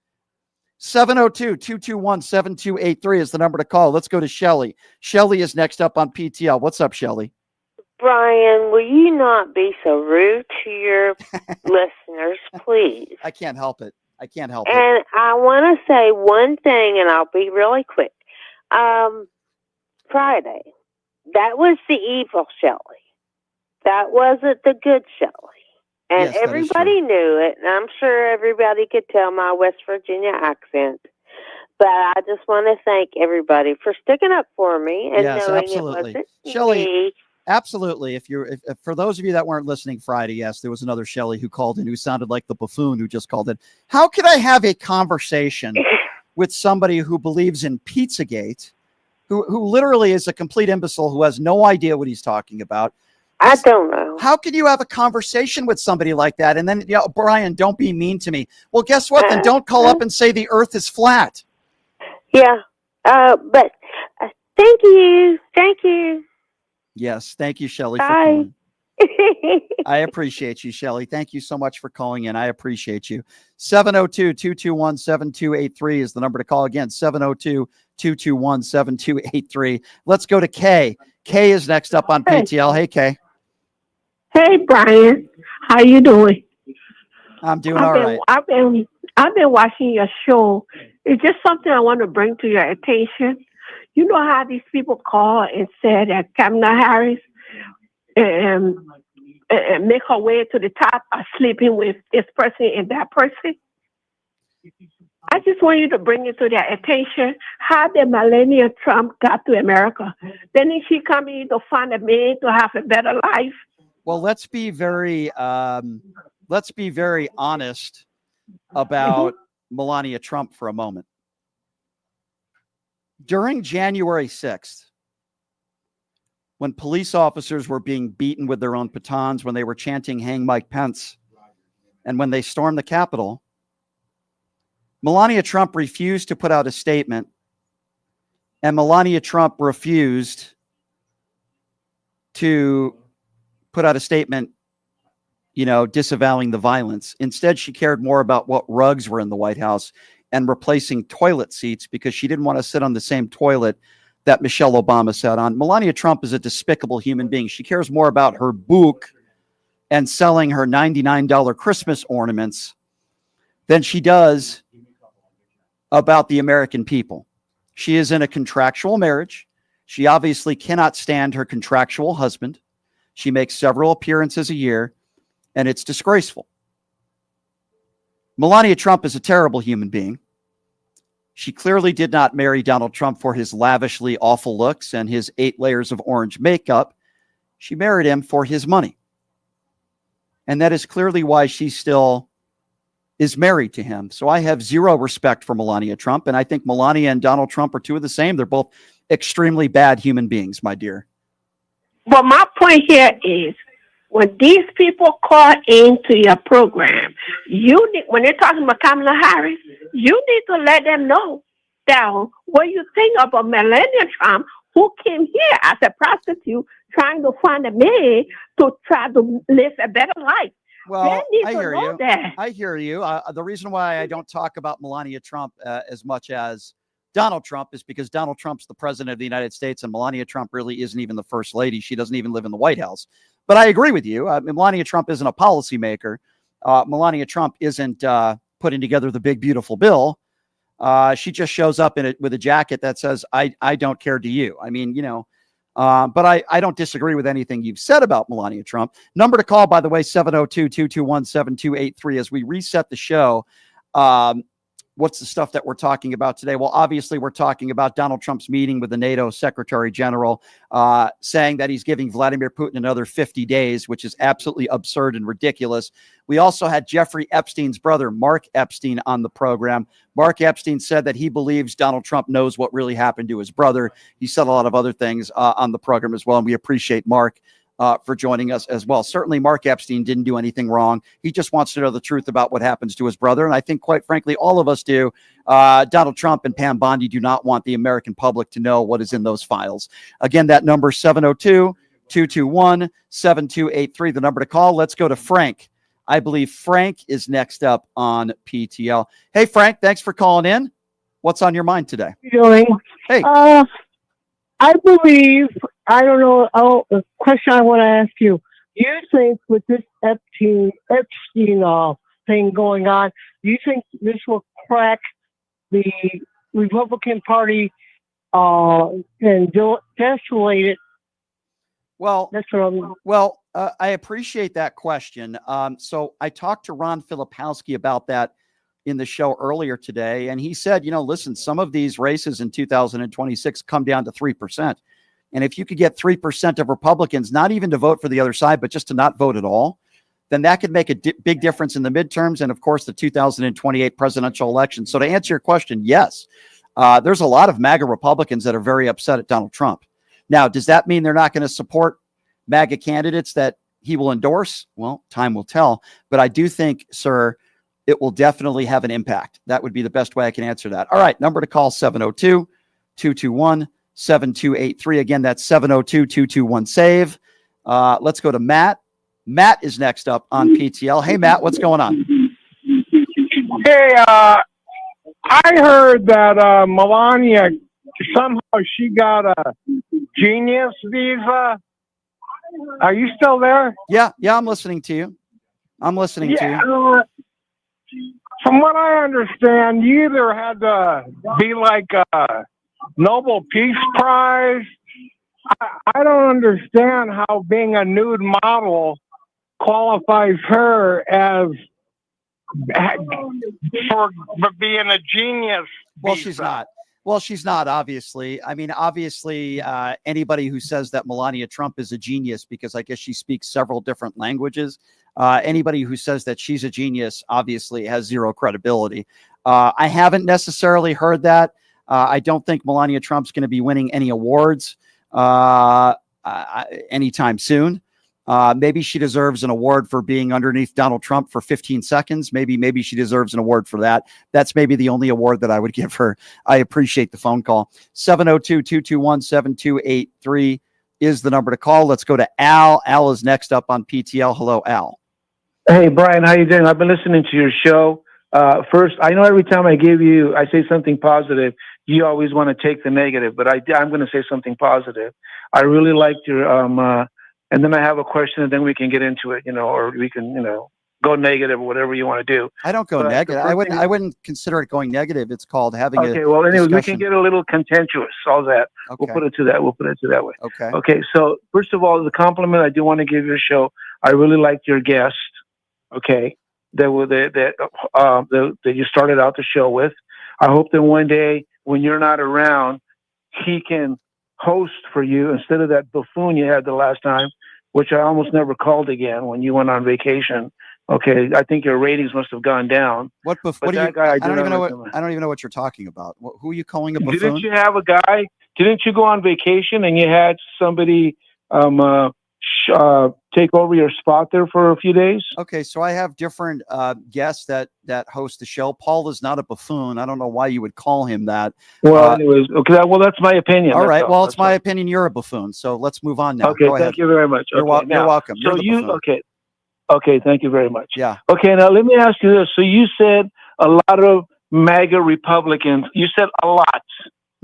S1: 702-221-7283 is the number to call. Let's go to Shelly. Shelly is next up on PTL. What's up, Shelly?
S11: Brian, will you not be so rude to your listeners, please?
S1: I can't help it. I can't help
S11: it.
S1: And
S11: I want to say one thing, and I'll be really quick. Friday, that was the evil Shelley. That wasn't the good Shelley. And
S1: yes,
S11: everybody knew it, and I'm sure everybody could tell my West Virginia accent. But I just want to thank everybody for sticking up for me and knowing
S1: absolutely.
S11: It wasn't
S1: Shelley,
S11: me.
S1: Absolutely. If for those of you that weren't listening Friday, yes, there was another Shelley who called in who sounded like the buffoon who just called in. How could I have a conversation with somebody who believes in Pizzagate, who literally is a complete imbecile who has no idea what he's talking about?
S11: I don't know.
S1: How could you have a conversation with somebody like that? And then, Brian, don't be mean to me. Well, guess what? Then don't call up and say the earth is flat.
S11: Yeah. But thank you. Thank you.
S1: Yes. Thank you, Shelley,
S11: Bye.
S1: for calling. I appreciate you, Shelley. Thank you so much for calling in. I appreciate you. 702-221-7283 is the number to call. Again, 702-221-7283. Let's go to Kay. Kay is next up on PTL. Hey, Kay.
S12: Hey, Brian. How you doing?
S1: I'm doing all right.
S12: I've been watching your show. It's just something I want to bring to your attention. You know how these people call and say that Kamala Harris and make her way to the top by sleeping with this person and that person? I just want you to bring it to their attention how the Melania Trump got to America. Didn't she come in to find a man to have a better life?
S1: Well, let's be very honest about Melania Trump for a moment. During January 6th, when police officers were being beaten with their own batons, when they were chanting "Hang Mike Pence," and when they stormed the Capitol, Melania Trump refused to put out a statement, and Melania Trump refused to put out a statement, disavowing the violence. Instead, she cared more about what rugs were in the White House and replacing toilet seats because she didn't want to sit on the same toilet that Michelle Obama sat on. Melania Trump is a despicable human being. She cares more about her book and selling her $99 Christmas ornaments than she does about the American people. She is in a contractual marriage. She obviously cannot stand her contractual husband. She makes several appearances a year, and it's disgraceful. Melania Trump is a terrible human being. She clearly did not marry Donald Trump for his lavishly awful looks and his 8 layers of orange makeup. She married him for his money. And that is clearly why she still is married to him. So I have zero respect for Melania Trump. And I think Melania and Donald Trump are two of the same. They're both extremely bad human beings, my dear.
S12: Well, my point here is when these people call into your program, when they're talking about Kamala Harris, you need to let them know that what you think about Melania Trump, who came here as a prostitute trying to find a man to try to live a better life.
S1: Well, I hear you. I hear you. The reason why I don't talk about Melania Trump as much as Donald Trump is because Donald Trump's the president of the United States and Melania Trump really isn't even the first lady. She doesn't even live in the White House. But I agree with you. Melania Trump isn't a policymaker. Melania Trump isn't putting together the big, beautiful bill. She just shows up in it with a jacket that says, I don't care to you. I mean, but I don't disagree with anything you've said about Melania Trump. Number to call, by the way, 702-221-7283. As we reset the show, what's the stuff that we're talking about today? Well, obviously, we're talking about Donald Trump's meeting with the NATO Secretary General, saying that he's giving Vladimir Putin another 50 days, which is absolutely absurd and ridiculous. We also had Jeffrey Epstein's brother, Mark Epstein, on the program. Mark Epstein said that he believes Donald Trump knows what really happened to his brother. He said a lot of other things on the program as well, and we appreciate Mark for joining us as well. Certainly, Mark Epstein didn't do anything wrong. He just wants to know the truth about what happens to his brother. And I think, quite frankly, all of us do. Donald Trump and Pam Bondi do not want the American public to know what is in those files. Again, that number 702-221-7283, the number to call. Let's go to Frank. I believe Frank is next up on PTL. Hey, Frank, thanks for calling in. What's on your mind today?
S9: Doing?
S1: Hey.
S9: I believe, I don't know, a question I want to ask you. Do you think with this Epstein thing going on, do you think this will crack the Republican Party and desolate it?
S1: Well,
S9: that's what I'm...
S1: I appreciate that question. So I talked to Ron Filipkowski about that in the show earlier today. And he said, listen, some of these races in 2026 come down to 3%. And if you could get 3% of Republicans, not even to vote for the other side, but just to not vote at all, then that could make a big difference in the midterms and, of course, the 2028 presidential election. So to answer your question, yes, there's a lot of MAGA Republicans that are very upset at Donald Trump. Now, does that mean they're not going to support MAGA candidates that he will endorse? Well, time will tell. But I do think, sir, it will definitely have an impact. That would be the best way I can answer that. All right, number to call, 702-221-7283. Again, that's 702-221-SAVE. Let's go to Matt. Matt is next up on PTL. Hey, Matt, what's going on?
S13: Hey, I heard that Melania, somehow she got a genius visa. Are you still there?
S1: Yeah, I'm listening to you. To you.
S13: From what I understand, you either had to be like a Nobel Peace Prize. I don't understand how being a nude model qualifies her as for being a genius.
S1: Well, she's not. Well, she's not, obviously. I mean, obviously, anybody who says that Melania Trump is a genius, because I guess she speaks several different languages, anybody who says that she's a genius obviously has zero credibility. I haven't necessarily heard that. I don't think Melania Trump's going to be winning any awards anytime soon. Maybe she deserves an award for being underneath Donald Trump for 15 seconds. Maybe she deserves an award for that. That's maybe the only award that I would give her. I appreciate the phone call. 702-221-7283 is the number to call. Let's go to Al. Al is next up on PTL. Hello, Al.
S14: Hey, Brian, how you doing? I've been listening to your show. First, I know every time I say something positive, you always want to take the negative, but I'm going to say something positive. I really liked your, and then I have a question, and then we can get into it, or we can, go negative or whatever you want to do.
S1: I don't go negative. I wouldn't consider it going negative. It's called having
S14: okay, well, anyway, we can get a little contentious, all that. Okay. We'll put it to that way.
S1: Okay.
S14: Okay, so first of all, the compliment I do want to give your show, I really liked your guest, okay, that you started out the show with. I hope that one day when you're not around, he can host for you instead of that buffoon you had the last time, which I almost never called again when you went on vacation. Okay, I think your ratings must have gone down.
S1: What do you? I don't even know what you're talking about. Who are you calling a buffoon?
S14: Didn't you have a guy? Didn't you go on vacation and you had somebody take over your spot there for a few days?
S1: Okay, so I have different guests that host the show. Paul is not a buffoon. I don't know why you would call him that.
S14: Well, anyways, okay. Well, that's my opinion.
S1: All right. Well, it's my opinion. You're a buffoon. So let's move on now.
S14: Okay.
S1: Go ahead.
S14: Thank you very much.
S1: You're welcome.
S14: So okay. Thank you very much.
S1: Yeah.
S14: Okay. Now let me ask you this. So you said a lot of MAGA Republicans. You said a lot.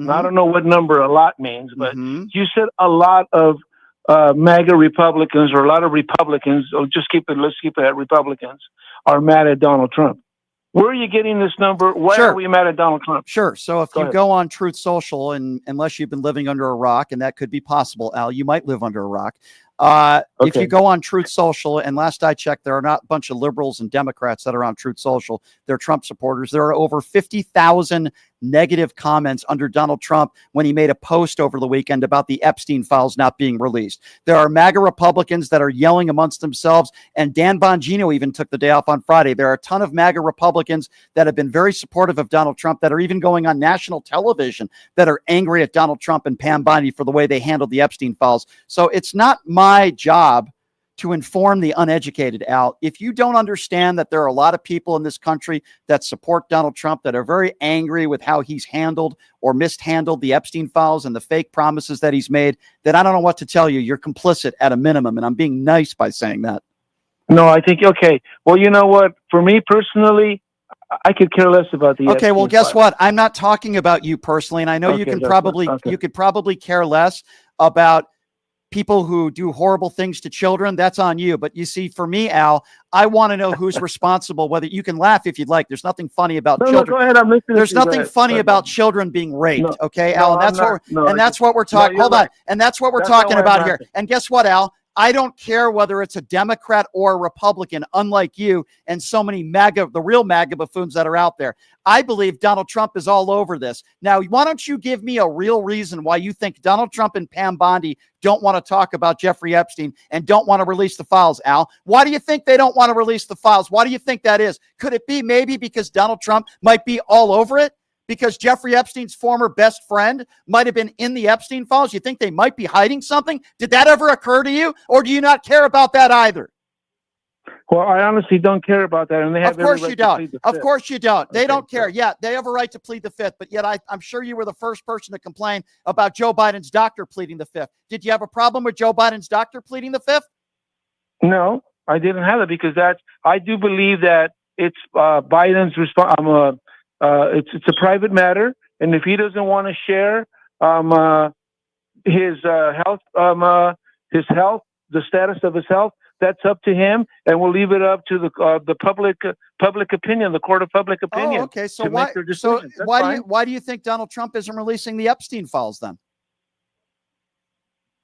S1: Mm-hmm.
S14: I don't know what number a lot means, but you said a lot of MAGA Republicans or a lot of Republicans. Let's keep it at Republicans are mad at Donald Trump. Where are you getting this number? Why are we mad at Donald Trump?
S1: Sure. So if you go on Truth Social, and unless you've been living under a rock, and that could be possible, Al, you might live under a rock. If you go on Truth Social, and last I checked, there are not a bunch of liberals and Democrats that are on Truth Social. They're Trump supporters. There are over 50,000 negative comments under Donald Trump when he made a post over the weekend about the Epstein files not being released. There are MAGA Republicans that are yelling amongst themselves, and Dan Bongino even took the day off on Friday. There are a ton of MAGA Republicans that have been very supportive of Donald Trump that are even going on national television that are angry at Donald Trump and Pam Bondi for the way they handled the Epstein files. So it's not my job to inform the uneducated, Al. If you don't understand that there are a lot of people in this country that support Donald Trump that are very angry with how he's handled or mishandled the Epstein files and the fake promises that he's made, then I don't know what to tell you. You're complicit at a minimum, and I'm being nice by saying that.
S14: No, I think, okay. Well, you know what? For me personally, I could care less about the
S1: Okay, well,
S14: Epstein
S1: guess what? I'm not talking about you personally, and I know you could probably care less about people who do horrible things to children. That's on you. But you see, for me, Al, I want to know who's responsible. Whether you can laugh if you'd like. There's nothing funny about children.
S14: No, go ahead. I'm listening.
S1: There's nothing funny about children being raped. Okay, Al, and that's what we're talking. Hold on, and that's what we're talking about here. And guess what, Al? I don't care whether it's a Democrat or a Republican, unlike you and so many MAGA, the real MAGA buffoons that are out there. I believe Donald Trump is all over this. Now, why don't you give me a real reason why you think Donald Trump and Pam Bondi don't want to talk about Jeffrey Epstein and don't want to release the files, Al? Why do you think they don't want to release the files? Why do you think that is? Could it be maybe because Donald Trump might be all over it? Because Jeffrey Epstein's former best friend might have been in the Epstein files? You think they might be hiding something? Did that ever occur to you? Or do you not care about that either?
S14: Well, I honestly don't care about that. And they have
S1: Of course you don't. Of course you don't. They don't care. Yeah, they have a right to plead the fifth. But yet I'm sure you were the first person to complain about Joe Biden's doctor pleading the fifth. Did you have a problem with Joe Biden's doctor pleading the fifth?
S14: No, I didn't have it because I do believe that it's Biden's response. It's a private matter, and if he doesn't want to share his health, the status of his health, that's up to him, and we'll leave it up to the public opinion, the court of public opinion.
S1: Oh, okay. So why do you think Donald Trump isn't releasing the Epstein files then?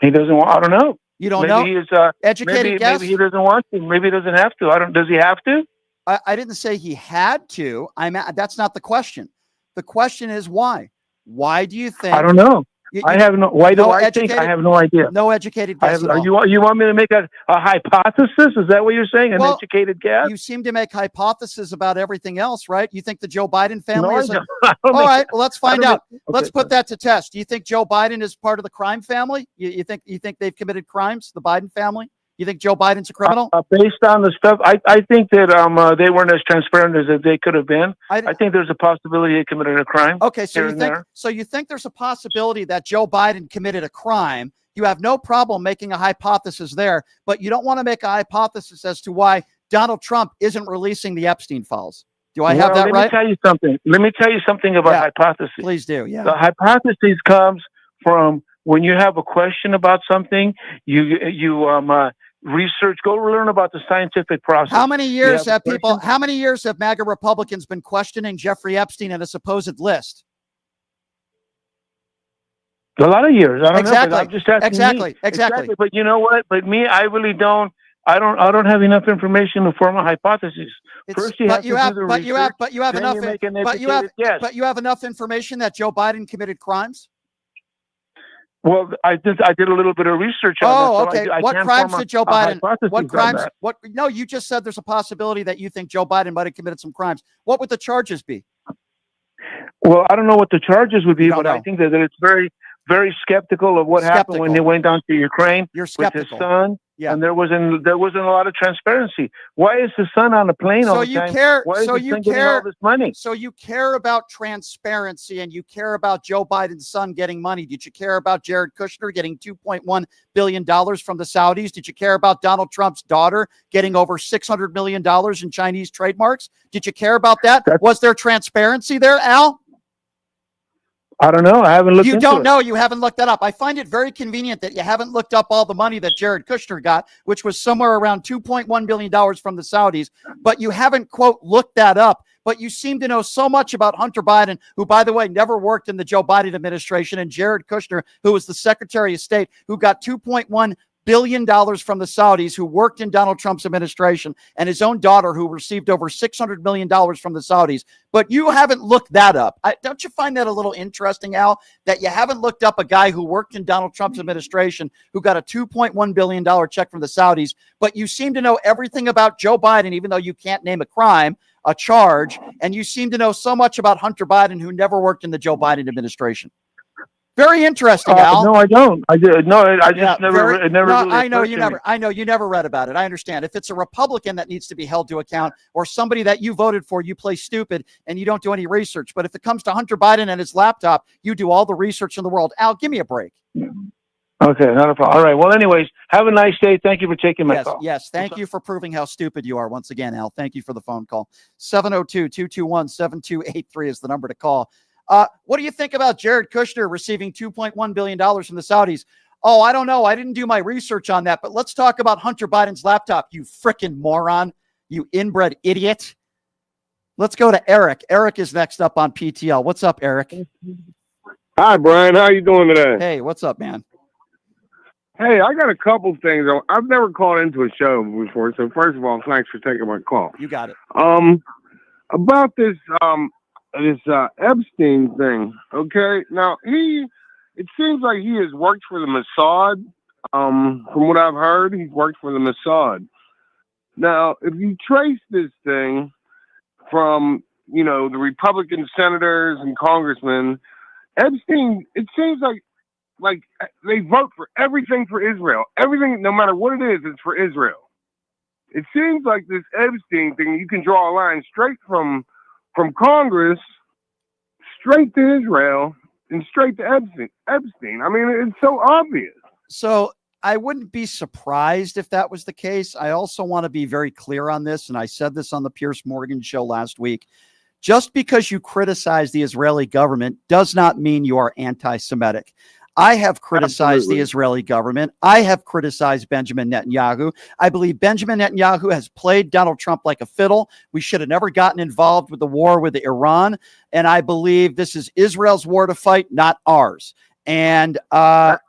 S14: He doesn't want. I don't know.
S1: You don't know?
S14: He is
S1: educated guess.
S14: Maybe he doesn't want to. Maybe he doesn't have to. Does he have to?
S1: I didn't say he had to. That's not the question. The question is why. Why do you think?
S14: I don't know. I have no. Why do I think? I have no idea.
S1: No educated guess.
S14: You want me to make a hypothesis? Is that what you're saying? An educated guess?
S1: You seem to make hypotheses about everything else, right? You think the Joe Biden family is.
S14: All
S1: right. Well, let's find out. Let's put that to test. Do you think Joe Biden is part of the crime family? You think they've committed crimes? The Biden family? You think Joe Biden's a criminal?
S14: Based on the stuff, I think that they weren't as transparent as they could have been. I think there's a possibility they committed a crime.
S1: Okay, so you think there's a possibility that Joe Biden committed a crime. You have no problem making a hypothesis there, but you don't want to make a hypothesis as to why Donald Trump isn't releasing the Epstein files. Do I have that right?
S14: Let me tell you something about hypothesis.
S1: Please do. Yeah.
S14: The hypothesis comes from when you have a question about something, you research, go learn about the scientific process.
S1: How many years have MAGA Republicans been questioning Jeffrey Epstein in a supposed list?
S14: A lot of years. I don't know. But I'm just asking
S1: Exactly.
S14: But you know what? But me, I really don't. I don't have enough information to form a hypothesis. First, you have to do the research.
S1: But you have enough. But you have enough information that Joe Biden committed crimes.
S14: Well, I did a little bit of research on that. So
S1: okay. What crimes did Joe Biden? What crimes? What? No, you just said there's a possibility that you think Joe Biden might have committed some crimes. What would the charges be?
S14: Well, I don't know what the charges would be, but I think that it's very, very skeptical of what happened when he went down to Ukraine with his son. Yeah. And there wasn't a lot of transparency. Why is the son on the plane all the time? Why is the son getting all this money?
S1: So you care about transparency and you care about Joe Biden's son getting money. Did you care about Jared Kushner getting $2.1 billion from the Saudis? Did you care about Donald Trump's daughter getting over $600 million in Chinese trademarks? Did you care about that? Was there transparency there, Al?
S14: I don't know. I haven't looked into it.
S1: You don't know. You haven't looked that up. I find it very convenient that you haven't looked up all the money that Jared Kushner got, which was somewhere around $2.1 billion from the Saudis, but you haven't, quote, looked that up. But you seem to know so much about Hunter Biden, who, by the way, never worked in the Joe Biden administration, and Jared Kushner, who was the Secretary of State, who got $2.1 billion from the Saudis, who worked in Donald Trump's administration, and his own daughter, who received over $600 million from the Saudis. But you haven't looked that up. Don't you find that a little interesting, Al, that you haven't looked up a guy who worked in Donald Trump's administration, who got a $2.1 billion check from the Saudis, but you seem to know everything about Joe Biden, even though you can't name a crime, a charge, and you seem to know so much about Hunter Biden, who never worked in the Joe Biden administration. Very interesting, Al.
S14: No, I don't. I did. No, I just never. Really
S1: I know you never. I know you never read about it. I understand. If it's a Republican that needs to be held to account, or somebody that you voted for, you play stupid and you don't do any research. But if it comes to Hunter Biden and his laptop, you do all the research in the world. Al, give me a break.
S14: Okay, not a problem. All right. Well, anyways, have a nice day. Thank you for taking my call.
S1: Yes. Thank you for proving how stupid you are once again, Al. Thank you for the phone call. 702-221-7283 is the number to call. What do you think about Jared Kushner receiving $2.1 billion from the Saudis? Oh, I don't know. I didn't do my research on that, but let's talk about Hunter Biden's laptop, you frickin' moron, you inbred idiot. Let's go to Eric. Eric is next up on PTL. What's up, Eric?
S15: Hi, Brian. How you doing today?
S1: Hey, what's up, man?
S15: Hey, I got a couple things. I've never called into a show before, so first of all, thanks for taking my call.
S1: You got it.
S15: About this Epstein thing, okay? Now, it seems like he has worked for the Mossad. From what I've heard, he's worked for the Mossad. Now, if you trace this thing from, the Republican senators and congressmen, Epstein, it seems like they vote for everything for Israel. Everything, no matter what it is, it's for Israel. It seems like this Epstein thing, you can draw a line straight from Congress, straight to Israel, and straight to Epstein. I mean, it's so obvious.
S1: So I wouldn't be surprised if that was the case. I also want to be very clear on this, and I said this on the Piers Morgan show last week. Just because you criticize the Israeli government does not mean you are anti-Semitic. I have criticized the Israeli government. I have criticized Benjamin Netanyahu. I believe Benjamin Netanyahu has played Donald Trump like a fiddle. We should have never gotten involved with the war with Iran. And I believe this is Israel's war to fight, not ours. And, I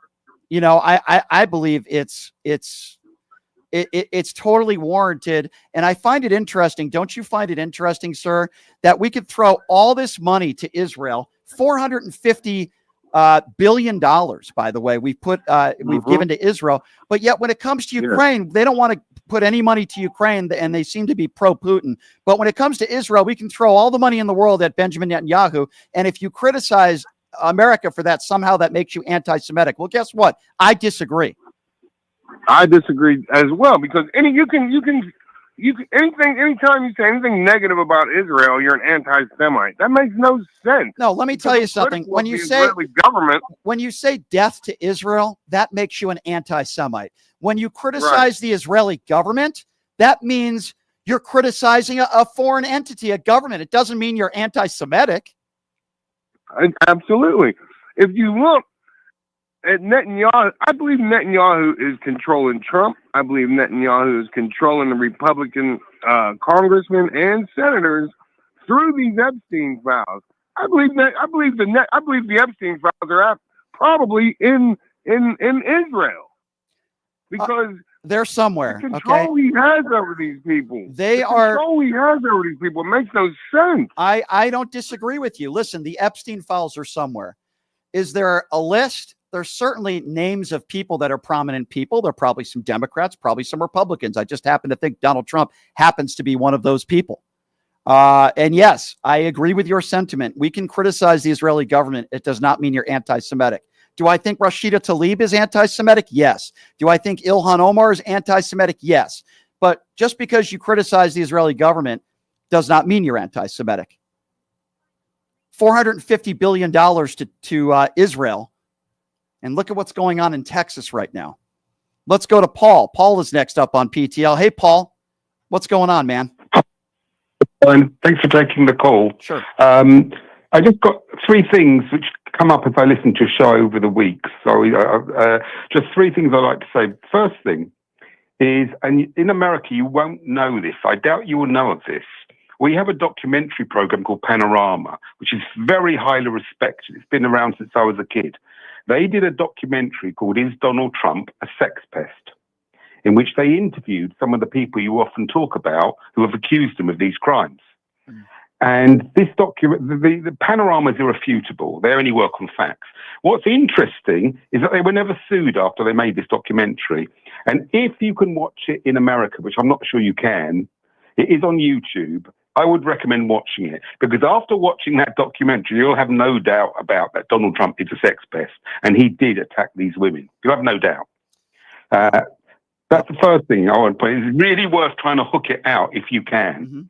S1: believe it's totally warranted. And I find it interesting. Don't you find it interesting, sir, that we could throw all this money to Israel, $450 billion, by the way, we've given to Israel, but yet when it comes to Ukraine, they don't want to put any money to Ukraine, and they seem to be pro-Putin. But when it comes to Israel, we can throw all the money in the world at Benjamin Netanyahu, and if you criticize America for that, somehow that makes you anti-Semitic. Well, guess what? I disagree.
S15: I disagree as well, because anytime you say anything negative about Israel, you're an anti-Semite. That makes no sense.
S1: No, let me tell you something. When you say death to Israel, that makes you an anti-Semite. When you criticize the Israeli government, that means you're criticizing a foreign entity, a government. It doesn't mean you're anti-Semitic.
S15: Absolutely. If you look at Netanyahu, I believe Netanyahu is controlling Trump. I believe Netanyahu is controlling the Republican congressmen and senators through these Epstein files. I believe the Epstein files are probably in Israel. Because
S1: they're somewhere.
S15: the control he has over these people. The control he has over these people makes no sense.
S1: I don't disagree with you. Listen, the Epstein files are somewhere. Is there a list? There's certainly names of people that are prominent people. There are probably some Democrats, probably some Republicans. I just happen to think Donald Trump happens to be one of those people. And yes, I agree with your sentiment. We can criticize the Israeli government. It does not mean you're anti-Semitic. Do I think Rashida Tlaib is anti-Semitic? Yes. Do I think Ilhan Omar is anti-Semitic? Yes. But just because you criticize the Israeli government does not mean you're anti-Semitic. $450 billion to Israel. And look at what's going on in Texas right now. Let's go to Paul. Paul is next up on PTL. Hey, Paul, what's going on, man?
S16: Thanks for taking the call.
S1: Sure.
S16: I just got three things which come up as I listen to your show over the weeks. So just three things I'd like to say. First thing is, and in America, you won't know this. I doubt you will know of this. We have a documentary program called Panorama, which is very highly respected. It's been around since I was a kid. They did a documentary called Is Donald Trump a Sex Pest?, in which they interviewed some of the people you often talk about who have accused him of these crimes. And this document, the panoramas are irrefutable. They only work on facts. What's interesting is that they were never sued after they made this documentary. And if you can watch it in America, which I'm not sure you can, it is on YouTube. I would recommend watching it, because after watching that documentary, you'll have no doubt about that Donald Trump is a sex pest, and he did attack these women. You'll have no doubt. That's the first thing I want to put. It's really worth trying to hook it out if you can.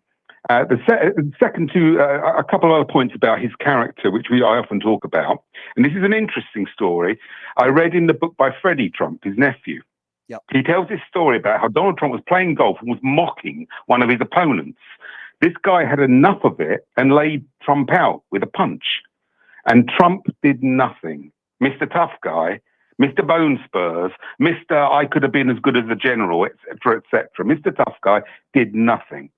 S16: The second two, a couple of other points about his character, which I often talk about. And this is an interesting story. I read in the book by Freddie Trump, his nephew.
S1: Yep.
S16: He tells this story about how Donald Trump was playing golf and was mocking one of his opponents. This guy had enough of it and laid Trump out with a punch. And Trump did nothing. Mr. Tough Guy, Mr. Bone Spurs, Mr. I could have been as good as a general, etc., etc. Mr. Tough Guy did nothing.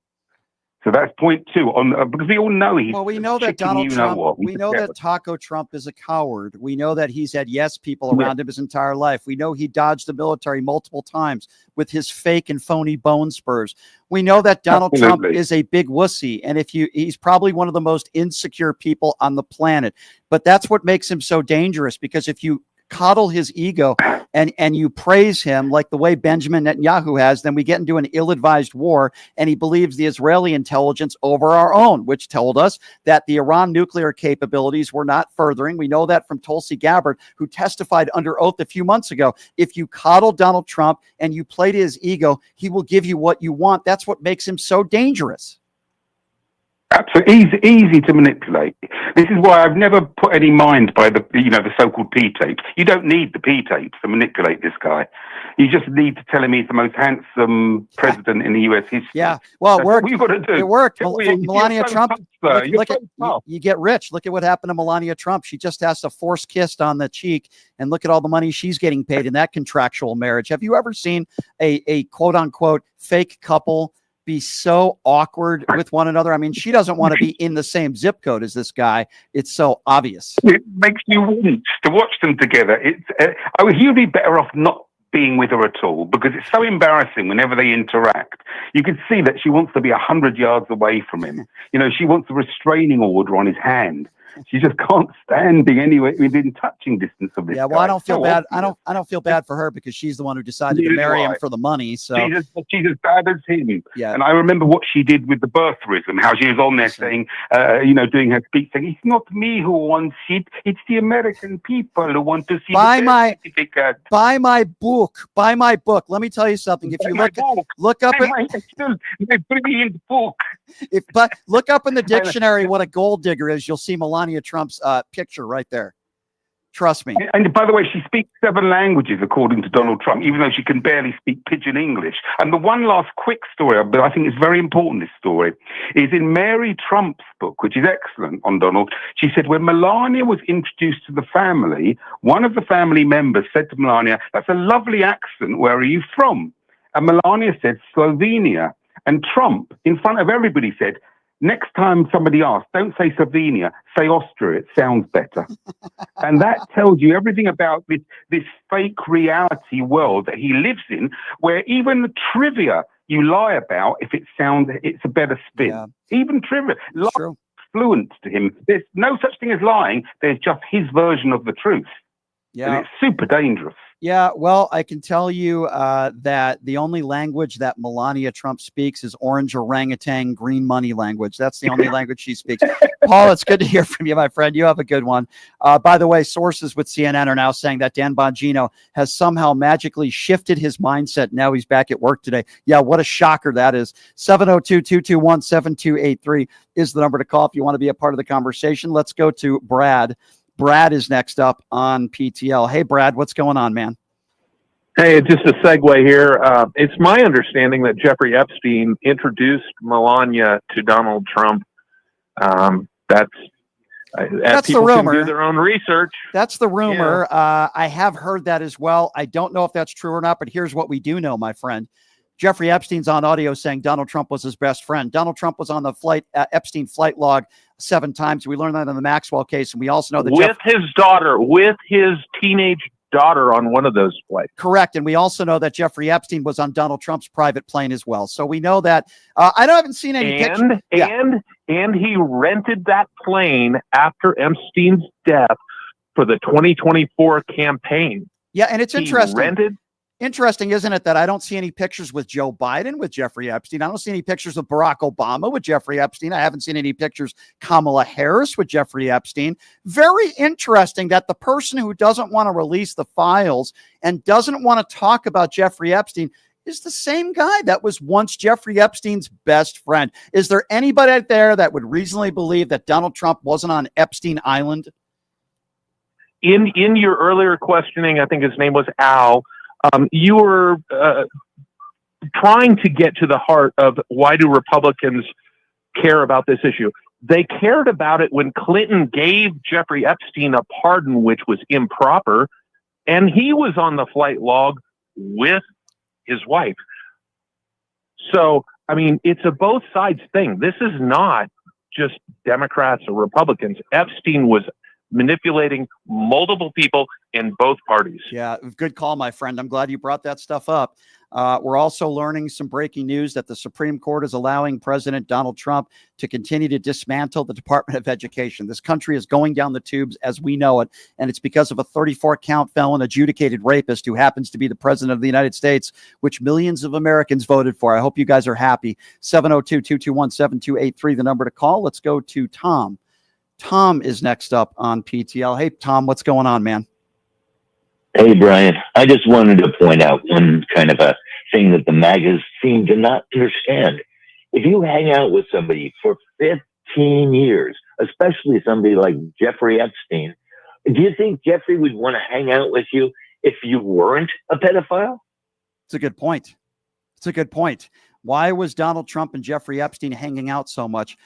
S16: So that's point two. Because we all know he's.
S1: Well, we know that Donald Trump. We know that Taco Trump is a coward. We know that he's had yes people around him his entire life. We know he dodged the military multiple times with his fake and phony bone spurs. We know that Donald Trump is a big wussy, and he's probably one of the most insecure people on the planet. But that's what makes him so dangerous, because if you coddle his ego and you praise him like the way Benjamin Netanyahu has, then we get into an ill-advised war, and he believes the Israeli intelligence over our own, which told us that the Iran nuclear capabilities were not furthering. We know that from Tulsi Gabbard, who testified under oath a few months ago. If you coddle Donald Trump and you play to his ego, he will give you what you want. That's what makes him so dangerous.
S16: Absolutely easy to manipulate. This is why I've never put any mind by the so-called P tapes. You don't need the P tapes to manipulate this guy. You just need to tell him he's the most handsome president in the U.S. history.
S1: Yeah, well, it worked.
S16: What you got to do.
S1: It worked. Melania Trump. You get rich. Look at what happened to Melania Trump. She just has a forced kiss on the cheek, and look at all the money she's getting paid in that contractual marriage. Have you ever seen a quote unquote fake couple be so awkward with one another? I mean, she doesn't want to be in the same zip code as this guy. It's so obvious.
S16: It makes you want to watch them together. He would be better off not being with her at all, because it's so embarrassing whenever they interact. You can see that she wants to be 100 yards away from him. She wants a restraining order on his hand. She just can't stand being anywhere within touching distance of this.
S1: Yeah, well, guy. I don't feel bad. I don't feel bad for her, because she's the one who decided to marry him for the money. So
S16: she's as bad as him.
S1: Yeah.
S16: And I remember what she did with the birtherism, how she was on there saying, doing her speech, saying, "It's not me who wants it; it's the American people who want to see the certificate."
S1: Buy my book. Buy my book. Let me tell you something. If you look up in the dictionary what a gold digger is, you'll see Melania Trump's picture right there. Trust me.
S16: And by the way, she speaks 7 languages, according to Donald Trump, even though she can barely speak pidgin English. And the one last quick story, but I think it's very important, this story, is in Mary Trump's book, which is excellent on Donald. She said when Melania was introduced to the family, one of the family members said to Melania, "That's a lovely accent. Where are you from?" And Melania said, "Slovenia." And Trump, in front of everybody, said, Next time somebody asks, don't say Slovenia, say Austria. It sounds better. And that tells you everything about this fake reality world that he lives in, where even the trivia you lie about, if it's a better spin.
S1: Yeah.
S16: Even trivia, lying is fluent to him. There's no such thing as lying. There's just his version of the truth.
S1: Yeah.
S16: And it's super dangerous.
S1: Yeah, well, I can tell you that the only language that Melania Trump speaks is orange orangutan green money language. That's the only language she speaks. Paul, it's good to hear from you, my friend. You have a good one. By the way, sources with CNN are now saying that Dan Bongino has somehow magically shifted his mindset. Now he's back at work today. Yeah, what a shocker that is. 702-221-7283 is the number to call if you want to be a part of the conversation. Let's go to Brad. Brad is next up on PTL. Hey, Brad, what's going on, man?
S17: Hey, just a segue here. It's my understanding that Jeffrey Epstein introduced Melania to Donald Trump. That's
S1: the rumor.
S17: Can do their own research.
S1: That's the rumor. Yeah. I have heard that as well. I don't know if that's true or not, but here's what we do know, my friend. Jeffrey Epstein's on audio saying Donald Trump was his best friend. Donald Trump was on the Epstein flight log 7 times. We learned that in the Maxwell case, and we also know that
S17: with his teenage daughter on one of those flights.
S1: Correct, and we also know that Jeffrey Epstein was on Donald Trump's private plane as well. So we know that. I haven't seen any pictures.
S17: And he rented that plane after Epstein's death for the 2024 campaign.
S1: Yeah, and it's interesting.
S17: He
S1: Interesting, isn't it, that I don't see any pictures with Joe Biden with Jeffrey Epstein. I don't see any pictures of Barack Obama with Jeffrey Epstein. I haven't seen any pictures Kamala Harris with Jeffrey Epstein. Very interesting that the person who doesn't want to release the files and doesn't want to talk about Jeffrey Epstein is the same guy that was once Jeffrey Epstein's best friend. Is there anybody out there that would reasonably believe that Donald Trump wasn't on Epstein Island?
S17: In your earlier questioning, I think his name was Al, you were trying to get to the heart of why do Republicans care about this issue. They cared about it when Clinton gave Jeffrey Epstein a pardon, which was improper, and he was on the flight log with his wife. So, I mean, it's a both sides thing. This is not just Democrats or Republicans. Epstein was manipulating multiple people in both parties.
S1: Yeah, good call, my friend. I'm glad you brought that stuff up. We're also learning some breaking news that the Supreme Court is allowing President Donald Trump to continue to dismantle the Department of Education. This country is going down the tubes as we know it, and it's because of a 34-count felon adjudicated rapist who happens to be the president of the United States, which millions of Americans voted for. I hope you guys are happy. 702-221-7283, the number to call. Let's go to Tom. Tom is next up on PTL. Hey, Tom, what's going on, man?
S18: Hey, Brian. I just wanted to point out one kind of a thing that the MAGAs seem to not understand. If you hang out with somebody for 15 years, especially somebody like Jeffrey Epstein, do you think Jeffrey would want to hang out with you if you weren't a pedophile?
S1: It's a good point. It's a good point. Why was Donald Trump and Jeffrey Epstein hanging out so much?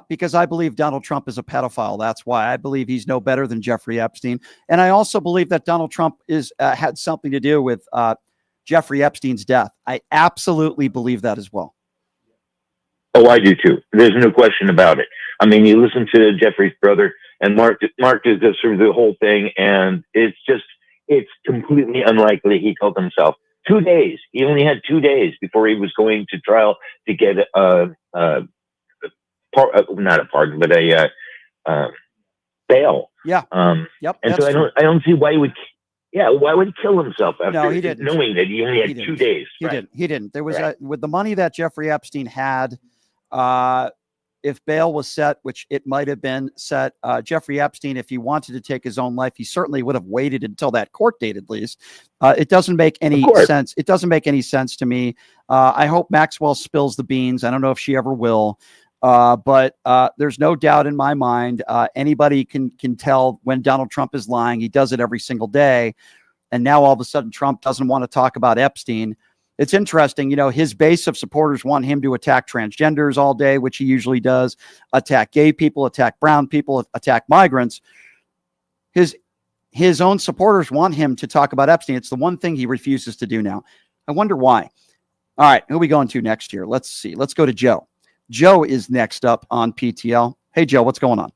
S1: Because I believe Donald Trump is a pedophile. That's why I believe he's no better than Jeffrey Epstein. And I also believe that Donald Trump had something to do with Jeffrey Epstein's death. I absolutely believe that as well.
S18: Oh, I do too. There's no question about it. I mean, you listen to Jeffrey's brother and Mark goes through the whole thing, and it's completely unlikely he killed himself. 2 days. He only had 2 days before he was going to trial to get not a pardon, but a bail.
S1: Yeah.
S18: Yep. And so I don't see why he would. Yeah. Why would he kill himself after
S1: he didn't.
S18: knowing that he only had 2 days?
S1: He didn't. There was with the money that Jeffrey Epstein had. If bail was set, which it might have been set, Jeffrey Epstein, if he wanted to take his own life, he certainly would have waited until that court date, at least. It doesn't make any sense. It doesn't make any sense to me. I hope Maxwell spills the beans. I don't know if she ever will, but there's no doubt in my mind. Anybody can tell when Donald Trump is lying. He does it every single day. And now all of a sudden, Trump doesn't want to talk about Epstein. It's interesting, his base of supporters want him to attack transgenders all day, which he usually does, attack gay people, attack brown people, attack migrants. His own supporters want him to talk about Epstein. It's the one thing he refuses to do now. I wonder why. All right, who are we going to next here? Let's see. Let's go to Joe. Joe is next up on PTL. Hey, Joe, what's going on?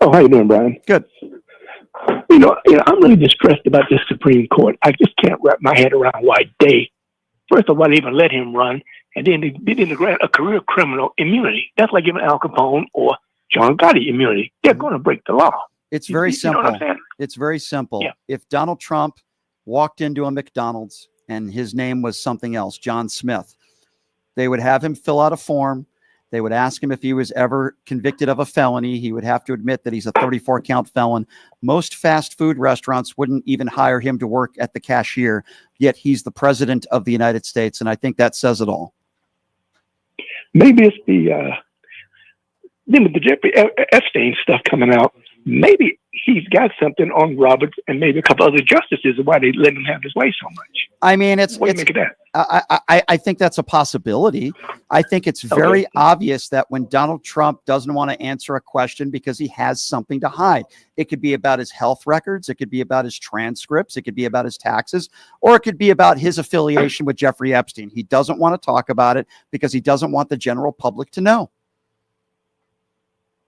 S19: Oh, how you doing, Brian?
S1: Good.
S19: I'm really distressed about this Supreme Court. I just can't wrap my head around why first of all, they even let him run, and then they didn't grant a career criminal immunity. That's like giving Al Capone or John Gotti immunity. They're going to break the law.
S1: It's very simple.
S19: You know what I'm saying?
S1: It's very simple.
S19: Yeah.
S1: If Donald Trump walked into a McDonald's and his name was something else, John Smith, they would have him fill out a form. They would ask him if he was ever convicted of a felony. He would have to admit that he's a 34-count felon. Most fast food restaurants wouldn't even hire him to work at the cashier, yet he's the president of the United States, and I think that says it all.
S19: Maybe it's the Jeffrey Epstein stuff coming out. Maybe he's got something on Roberts and maybe a couple other justices why they let him have his way so much.
S1: I mean,
S19: what do you make of that?
S1: I think that's a possibility. I think it's very obvious that when Donald Trump doesn't want to answer a question because he has something to hide, it could be about his health records, it could be about his transcripts, it could be about his taxes, or it could be about his affiliation with Jeffrey Epstein. He doesn't want to talk about it because he doesn't want the general public to know.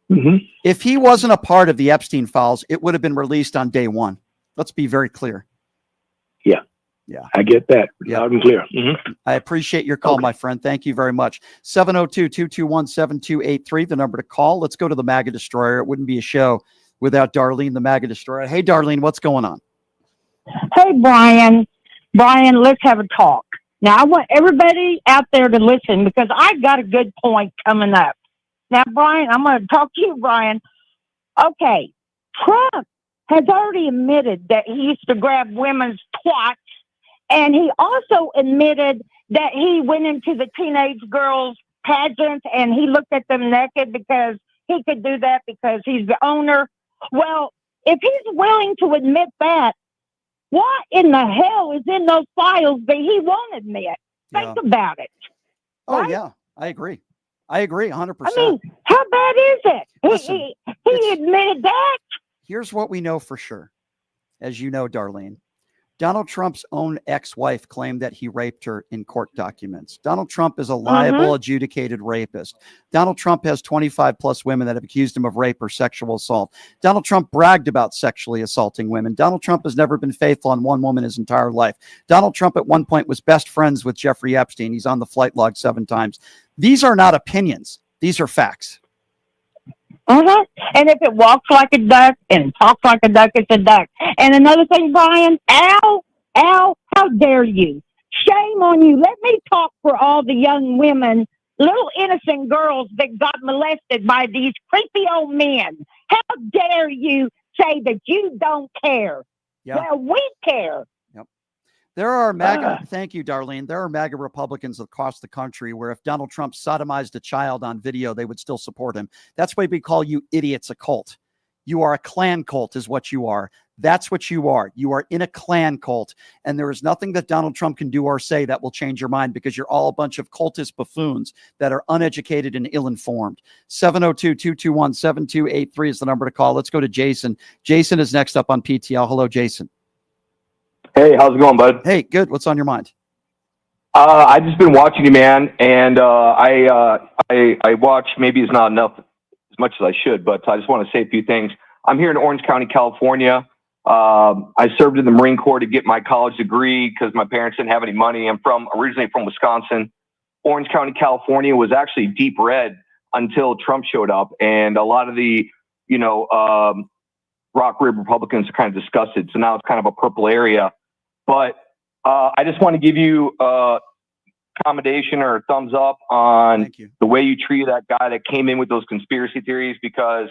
S19: Mm-hmm.
S1: If he wasn't a part of the Epstein files, it would have been released on day one. Let's be very clear.
S19: Yeah, I get that. Loud and clear. Mm-hmm.
S1: I appreciate your call, my friend. Thank you very much. 702-221-7283, the number to call. Let's go to the MAGA Destroyer. It wouldn't be a show without Darlene, the MAGA Destroyer. Hey, Darlene, what's going on?
S20: Hey, Brian. Brian, let's have a talk. Now, I want everybody out there to listen because I got a good point coming up. Now, Brian, I'm going to talk to you, Brian. Okay, Trump has already admitted that he used to grab women's twats, and he also admitted that he went into the teenage girls' pageants and he looked at them naked because he could do that because he's the owner. Well, if he's willing to admit that, what in the hell is in those files that he won't admit? Think about it.
S1: Oh, right? Yeah, I agree. I agree 100%.
S20: I mean, how bad is it?
S1: Listen,
S20: he admitted that.
S1: Here's what we know for sure. As you know, Darlene, Donald Trump's own ex-wife claimed that he raped her in court documents. Donald Trump is a liable, adjudicated rapist. Donald Trump has 25 plus women that have accused him of rape or sexual assault. Donald Trump bragged about sexually assaulting women. Donald Trump has never been faithful on one woman his entire life. Donald Trump at one point was best friends with Jeffrey Epstein. He's on the flight log 7 times. These are not opinions. These are facts.
S20: And if it walks like a duck and talks like a duck, it's a duck. And another thing, Brian, Al, how dare you? Shame on you. Let me talk for all the young women, little innocent girls that got molested by these creepy old men. How dare you say that you don't care?
S1: Yeah.
S20: Well, we care.
S1: There are MAGA, thank you, Darlene. There are MAGA Republicans across the country where if Donald Trump sodomized a child on video, they would still support him. That's why we call you idiots a cult. You are a clan cult is what you are. That's what you are. You are in a clan cult. And there is nothing that Donald Trump can do or say that will change your mind because you're all a bunch of cultist buffoons that are uneducated and ill-informed. 702-221-7283 is the number to call. Let's go to Jason. Jason is next up on PTL. Hello, Jason.
S21: Hey, how's it going, bud?
S1: Hey, good. What's on your mind?
S21: I've just been watching you, man, and I watch. Maybe it's not enough as much as I should, but I just want to say a few things. I'm here in Orange County, California. I served in the Marine Corps to get my college degree because my parents didn't have any money. I'm originally from Wisconsin. Orange County, California was actually deep red until Trump showed up, and a lot of the, rock rib Republicans are kind of disgusted. So now it's kind of a purple area. But I just want to give you accommodation or a thumbs up on the way you treated that guy that came in with those conspiracy theories because,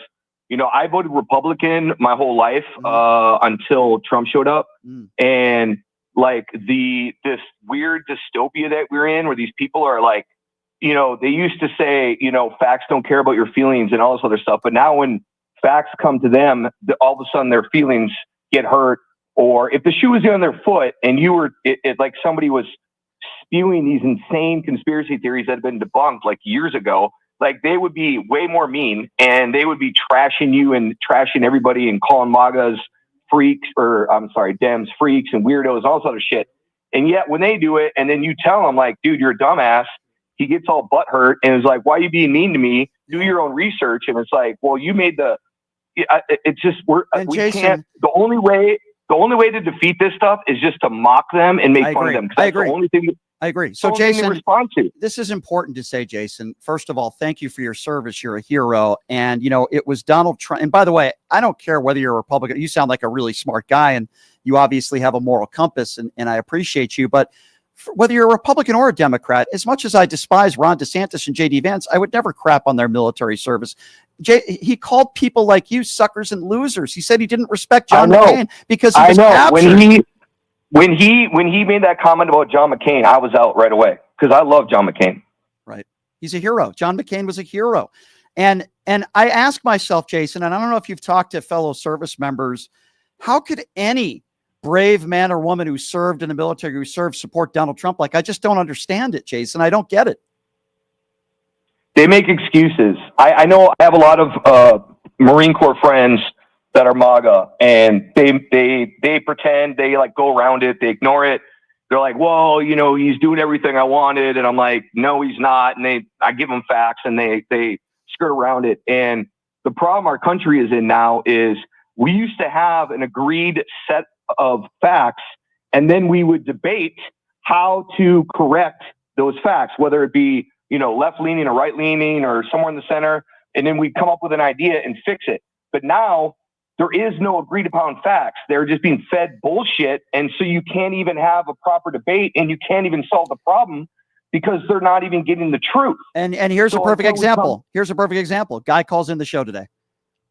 S21: I voted Republican my whole life until Trump showed up. And like this weird dystopia that we're in where these people are like, they used to say, facts don't care about your feelings and all this other stuff. But now when facts come to them, all of a sudden their feelings get hurt. Or if the shoe was on their foot and you were like somebody was spewing these insane conspiracy theories that had been debunked like years ago, like they would be way more mean and they would be trashing you and trashing everybody and calling MAGAs freaks Dems freaks and weirdos, all this other shit. And yet when they do it and then you tell them like, dude, you're a dumbass, he gets all butthurt and is like, why are you being mean to me? Do your own research. And it's like, well, you made it's just, we
S1: Jason,
S21: can't, the only way to defeat this stuff is just to mock them and make fun of them.
S1: I agree.
S21: The only thing
S1: I agree. So, Jason, this is important to say, Jason. First of all, thank you for your service. You're a hero. And, it was Donald Trump. And by the way, I don't care whether you're a Republican. You sound like a really smart guy, and you obviously have a moral compass, and I appreciate you. But whether you're a Republican or a Democrat, as much as I despise Ron DeSantis and J.D. Vance, I would never crap on their military service. He called people like you suckers and losers. He said he didn't respect John McCain because he was captured.
S21: When he made that comment about John McCain, I was out right away because I love John McCain.
S1: Right. He's a hero. John McCain was a hero. And I ask myself, Jason, and I don't know if you've talked to fellow service members, how could any brave man or woman who served in the military, who served, support Donald Trump? I just don't understand it, Jason. I don't get it.
S21: They make excuses. I know I have a lot of Marine Corps friends that are MAGA, and they pretend, they go around it, they ignore it. They're like, well, he's doing everything I wanted, and I'm like, no, he's not. And I give them facts, and they skirt around it. And the problem our country is in now is we used to have an agreed set of facts, and then we would debate how to correct those facts, whether it be left leaning or right leaning or somewhere in the center, and then we'd come up with an idea and fix it. But now there is no agreed upon facts. They're just being fed bullshit. And so you can't even have a proper debate, and you can't even solve the problem because they're not even getting the truth.
S1: And here's a perfect example. Here's a perfect example. Guy calls in the show today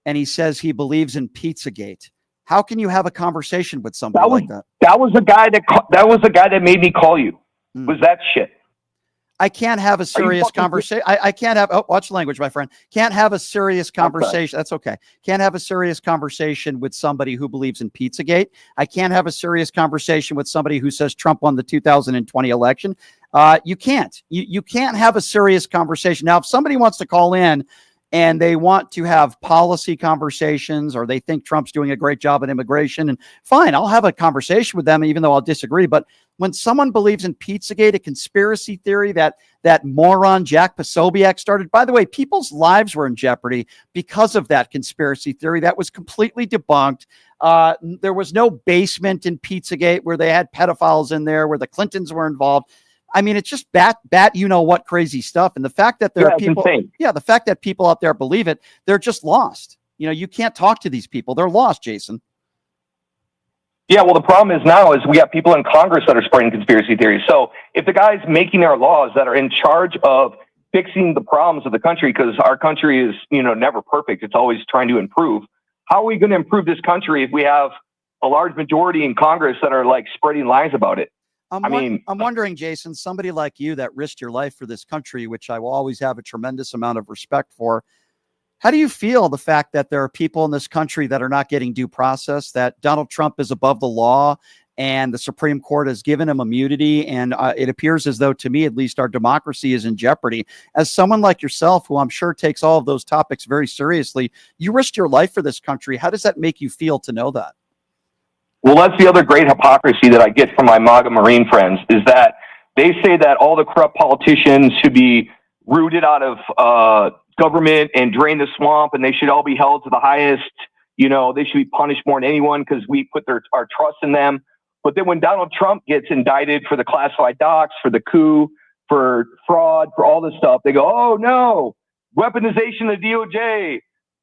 S1: and he says he believes in Pizzagate. How can you have a conversation with somebody like that?
S21: That was the guy that made me call you. Was that shit?
S1: I can't have a serious conversation. I can't have, watch the language, my friend. Can't have a serious conversation. That's okay. Can't have a serious conversation with somebody who believes in Pizzagate. I can't have a serious conversation with somebody who says Trump won the 2020 election. You can't. You can't have a serious conversation. Now, if somebody wants to call in and they want to have policy conversations, or they think Trump's doing a great job on immigration, and fine, I'll have a conversation with them, even though I'll disagree. But when someone believes in Pizzagate, a conspiracy theory that moron Jack Posobiec started, by the way, people's lives were in jeopardy because of that conspiracy theory that was completely debunked. There was no basement in Pizzagate where they had pedophiles in there, where the Clintons were involved. I mean, it's just bat, what crazy stuff. And the fact that there are people, the fact that people out there believe it, they're just lost. You can't talk to these people. They're lost, Jason.
S21: Yeah, well, the problem is now we got people in Congress that are spreading conspiracy theories. So if the guys making our laws that are in charge of fixing the problems of the country, because our country is, never perfect, it's always trying to improve. How are we going to improve this country if we have a large majority in Congress that are spreading lies about it?
S1: I'm wondering, Jason, somebody like you that risked your life for this country, which I will always have a tremendous amount of respect for. How do you feel the fact that there are people in this country that are not getting due process, that Donald Trump is above the law and the Supreme Court has given him immunity? And it appears as though, to me, at least, our democracy is in jeopardy. As someone like yourself, who I'm sure takes all of those topics very seriously, you risked your life for this country. How does that make you feel to know that?
S21: Well, that's the other great hypocrisy that I get from my MAGA Marine friends, is that they say that all the corrupt politicians should be rooted out of government and drain the swamp, and they should all be held to the highest, they should be punished more than anyone because we put our trust in them. But then when Donald Trump gets indicted for the classified docs, for the coup, for fraud, for all this stuff, they go, oh no, weaponization of the DOJ.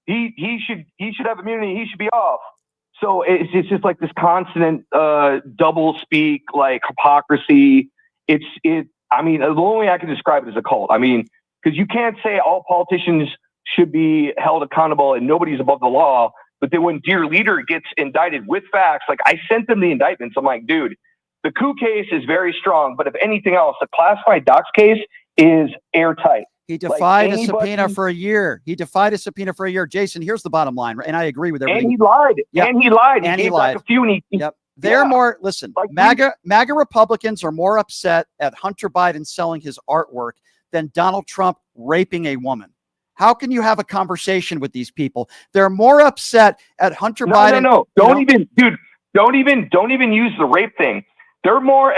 S21: He should have immunity. He should be off. So it's just like this constant double speak, hypocrisy. The only way I can describe it is a cult. Because you can't say all politicians should be held accountable and nobody's above the law. But then when Dear Leader gets indicted with facts, I sent them the indictments. I'm like, dude, the coup case is very strong. But if anything else, the classified docs case is airtight.
S1: He defied a subpoena for a year. Jason, here's the bottom line, and I agree with everything.
S21: And he lied.
S1: Yep.
S21: And he lied.
S1: And he lied.
S21: A few
S1: Yep. They're more, listen, MAGA Republicans are more upset at Hunter Biden selling his artwork than Donald Trump raping a woman. How can you have a conversation with these people? They're more upset at Hunter Biden.
S21: No. Don't even use the rape thing. They're more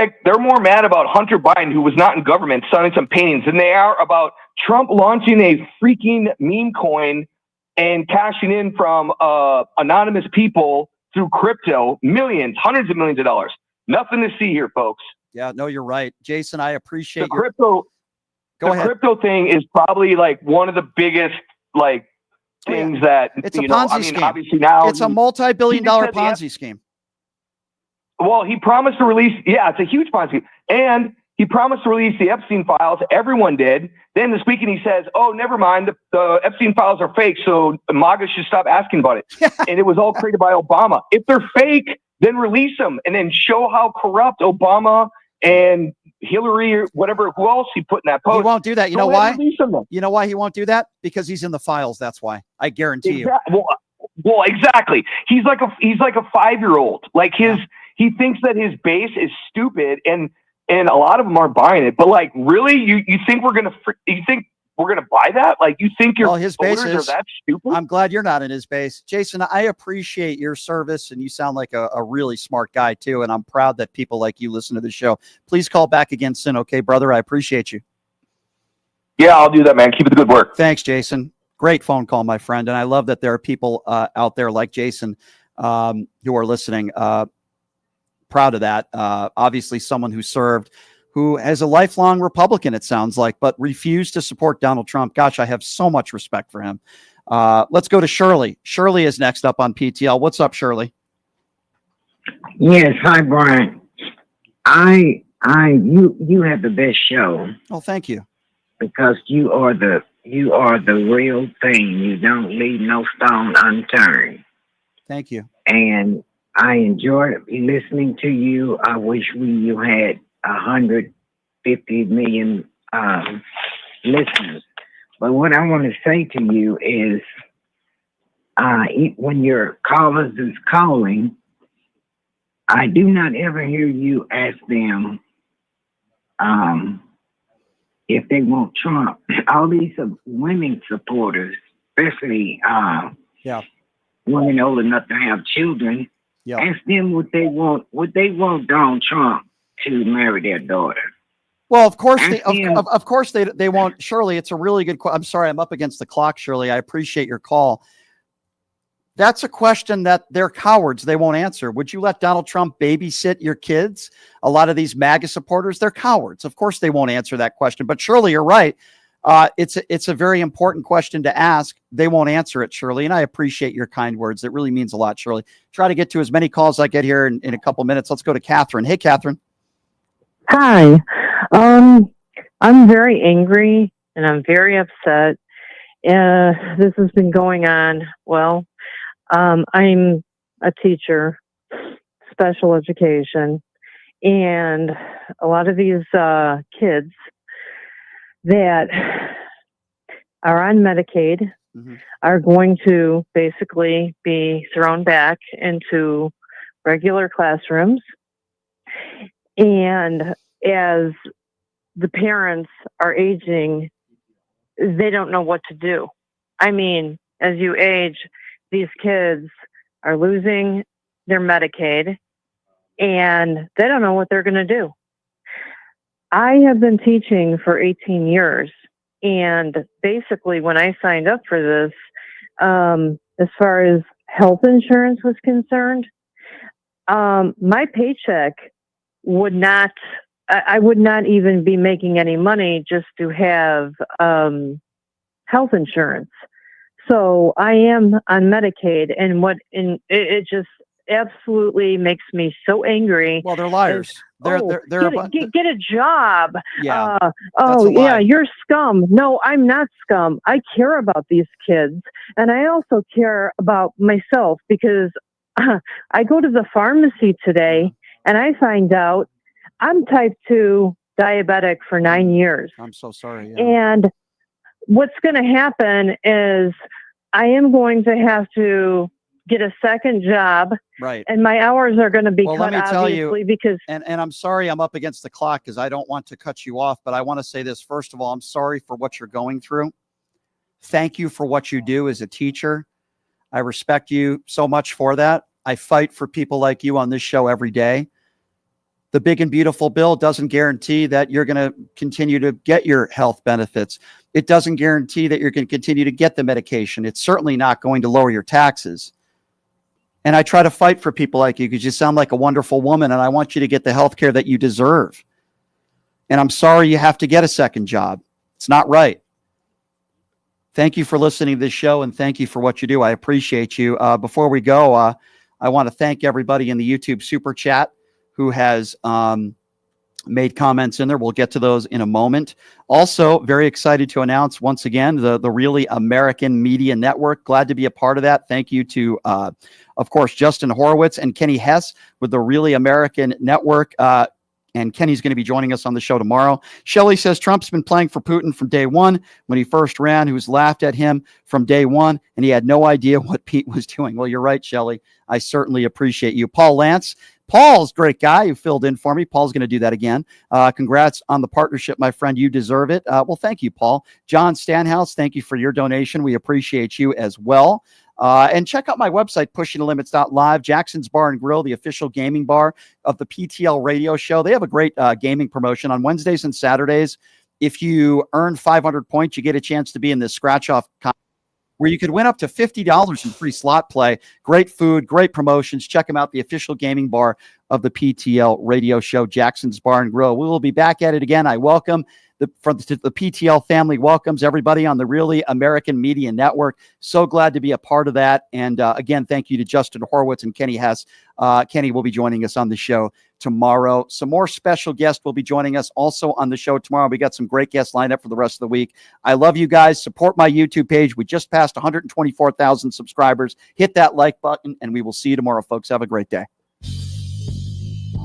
S21: mad about Hunter Biden, who was not in government, selling some paintings, than they are about Trump launching a freaking meme coin and cashing in from anonymous people through crypto, millions, hundreds of millions of dollars. Nothing to see here, folks.
S1: Yeah, no, you're right, Jason. I appreciate
S21: the crypto.
S1: Go ahead.
S21: Crypto thing is probably like one of the biggest things that
S1: it's a Ponzi scheme.
S21: Obviously now
S1: it's a multi-billion-dollar Ponzi scheme.
S21: Well, he promised to release. Yeah, it's a huge Ponzi, and he promised to release the Epstein files. Everyone did. Then this weekend he says, "Oh, never mind. The Epstein files are fake, so MAGA should stop asking about it." And it was all created by Obama. If they're fake, then release them, and then show how corrupt Obama and Hillary or whatever, who else he put in that post.
S1: He won't do that. You know why? You know why he won't do that? Because he's in the files. That's why. I guarantee you.
S21: Well, exactly. He's like a 5-year-old. Like he thinks that his base is stupid, and a lot of them aren't buying it. But like, really, you think we're gonna buy that? Like, you think his voters are that stupid?
S1: I'm glad you're not in his base, Jason. I appreciate your service, and you sound like a really smart guy too. And I'm proud that people like you listen to the show. Please call back again soon, okay, brother? I appreciate you.
S21: Yeah, I'll do that, man. Keep it the good work.
S1: Thanks, Jason. Great phone call, my friend. And I love that there are people out there like Jason who are listening. Proud of that. Obviously, someone who served, who is a lifelong Republican, it sounds like, but refused to support Donald Trump. Gosh, I have so much respect for him. Let's go to Shirley. Shirley is next up on PTL. What's up, Shirley?
S2: Yes, hi, Brian. You have the best show.
S1: Oh, thank you.
S2: Because you are the real thing. You don't leave no stone unturned.
S1: Thank you.
S2: And I enjoyed listening to you. I wish you had 150 million listeners. But what I want to say to you is, when your callers is calling, I do not ever hear you ask them if they want Trump. All these women supporters, especially women old enough to have children, ask them what they want. Would they want Donald Trump to marry their daughter?
S1: Well, of course, of course they won't. Shirley, it's a really good question. I'm sorry, I'm up against the clock, Shirley. I appreciate your call. That's a question that they're cowards. They won't answer. Would you let Donald Trump babysit your kids? A lot of these MAGA supporters, they're cowards. Of course, they won't answer that question. But Shirley, you're right. It's a very important question to ask. They won't answer it, Shirley. And I appreciate your kind words. It really means a lot, Shirley. Try to get to as many calls as I get here in a couple minutes. Let's go to Catherine. Hey, Catherine.
S22: Hi. I'm very angry and I'm very upset. This has been going on. Well, I'm a teacher, special education, and a lot of these kids that are on Medicaid are going to basically be thrown back into regular classrooms. And as the parents are aging, they don't know what to do. I mean, as you age, these kids are losing their Medicaid and they don't know what they're going to do. I have been teaching for 18 years. And basically, when I signed up for this, as far as health insurance was concerned, my paycheck would not, I would not even be making any money just to have health insurance. So I am on Medicaid, and it just absolutely makes me so angry.
S1: Well, they're liars. They're
S22: get a job.
S1: Yeah.
S22: You're scum. No, I'm not scum. I care about these kids, and I also care about myself because I go to the pharmacy today and I find out I'm type 2 diabetic for 9 years.
S1: I'm so sorry. Yeah.
S22: And what's going to happen is I am going to have to get a second job.
S1: Right.
S22: And my hours are going to be cut,
S1: let me tell you,
S22: because...
S1: And I'm sorry I'm up against the clock because I don't want to cut you off, but I want to say this. First of all, I'm sorry for what you're going through. Thank you for what you do as a teacher. I respect you so much for that. I fight for people like you on this show every day. The big and beautiful bill doesn't guarantee that you're going to continue to get your health benefits. It doesn't guarantee that you're going to continue to get the medication. It's certainly not going to lower your taxes. And I try to fight for people like you because you sound like a wonderful woman, and I want you to get the health care that you deserve. And I'm sorry you have to get a second job. It's not right. Thank you for listening to this show, and thank you for what you do. I appreciate you. Before we go, I want to thank everybody in the YouTube Super Chat who has made comments in there. We'll get to those in a moment. Also, very excited to announce once again the Really American Media Network. Glad to be a part of that. Thank you to, of course, Justin Horowitz and Kenny Hess with the Really American Network. And Kenny's going to be joining us on the show tomorrow. Shelley says Trump's been playing for Putin from day one. When he first ran, who's laughed at him from day one, and he had no idea what Pete was doing. Well, you're right, Shelley. I certainly appreciate you. Paul Lance. Paul's a great guy who filled in for me. Paul's going to do that again. Congrats on the partnership, my friend. You deserve it. Well, thank you, Paul. John Stanhouse, thank you for your donation. We appreciate you as well. And check out my website, pushingthelimitz.live, Jackson's Bar and Grill, the official gaming bar of the PTL radio show. They have a great gaming promotion on Wednesdays and Saturdays. If you earn 500 points, you get a chance to be in this scratch-off where you could win up to $50 in free slot play. Great food, great promotions. Check them out, the official gaming bar of the PTL radio show, Jackson's Bar and Grill. We will be back at it again. I welcome the PTL family, welcomes everybody on the Really American Media Network. So glad to be a part of that. And again, thank you to Justin Horowitz and Kenny Hess. Kenny will be joining us on the show tomorrow. Some more special guests will be joining us also on the show tomorrow. We got some great guests lined up for the rest of the week. I love you guys. Support my YouTube page. We just passed 124,000 subscribers. Hit that like button, and we will see you tomorrow, folks. Have a great day.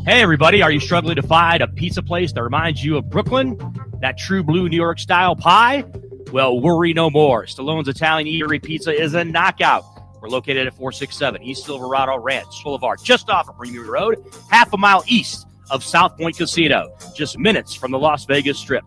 S3: Hey, everybody. Are you struggling to find a pizza place that reminds you of Brooklyn? That true blue New York style pie? Well, worry no more. Stallone's Italian Eatery Pizza is a knockout. We're located at 467 East Silverado Ranch Boulevard, just off of Remy Road, half a mile east of South Point Casino, just minutes from the Las Vegas Strip.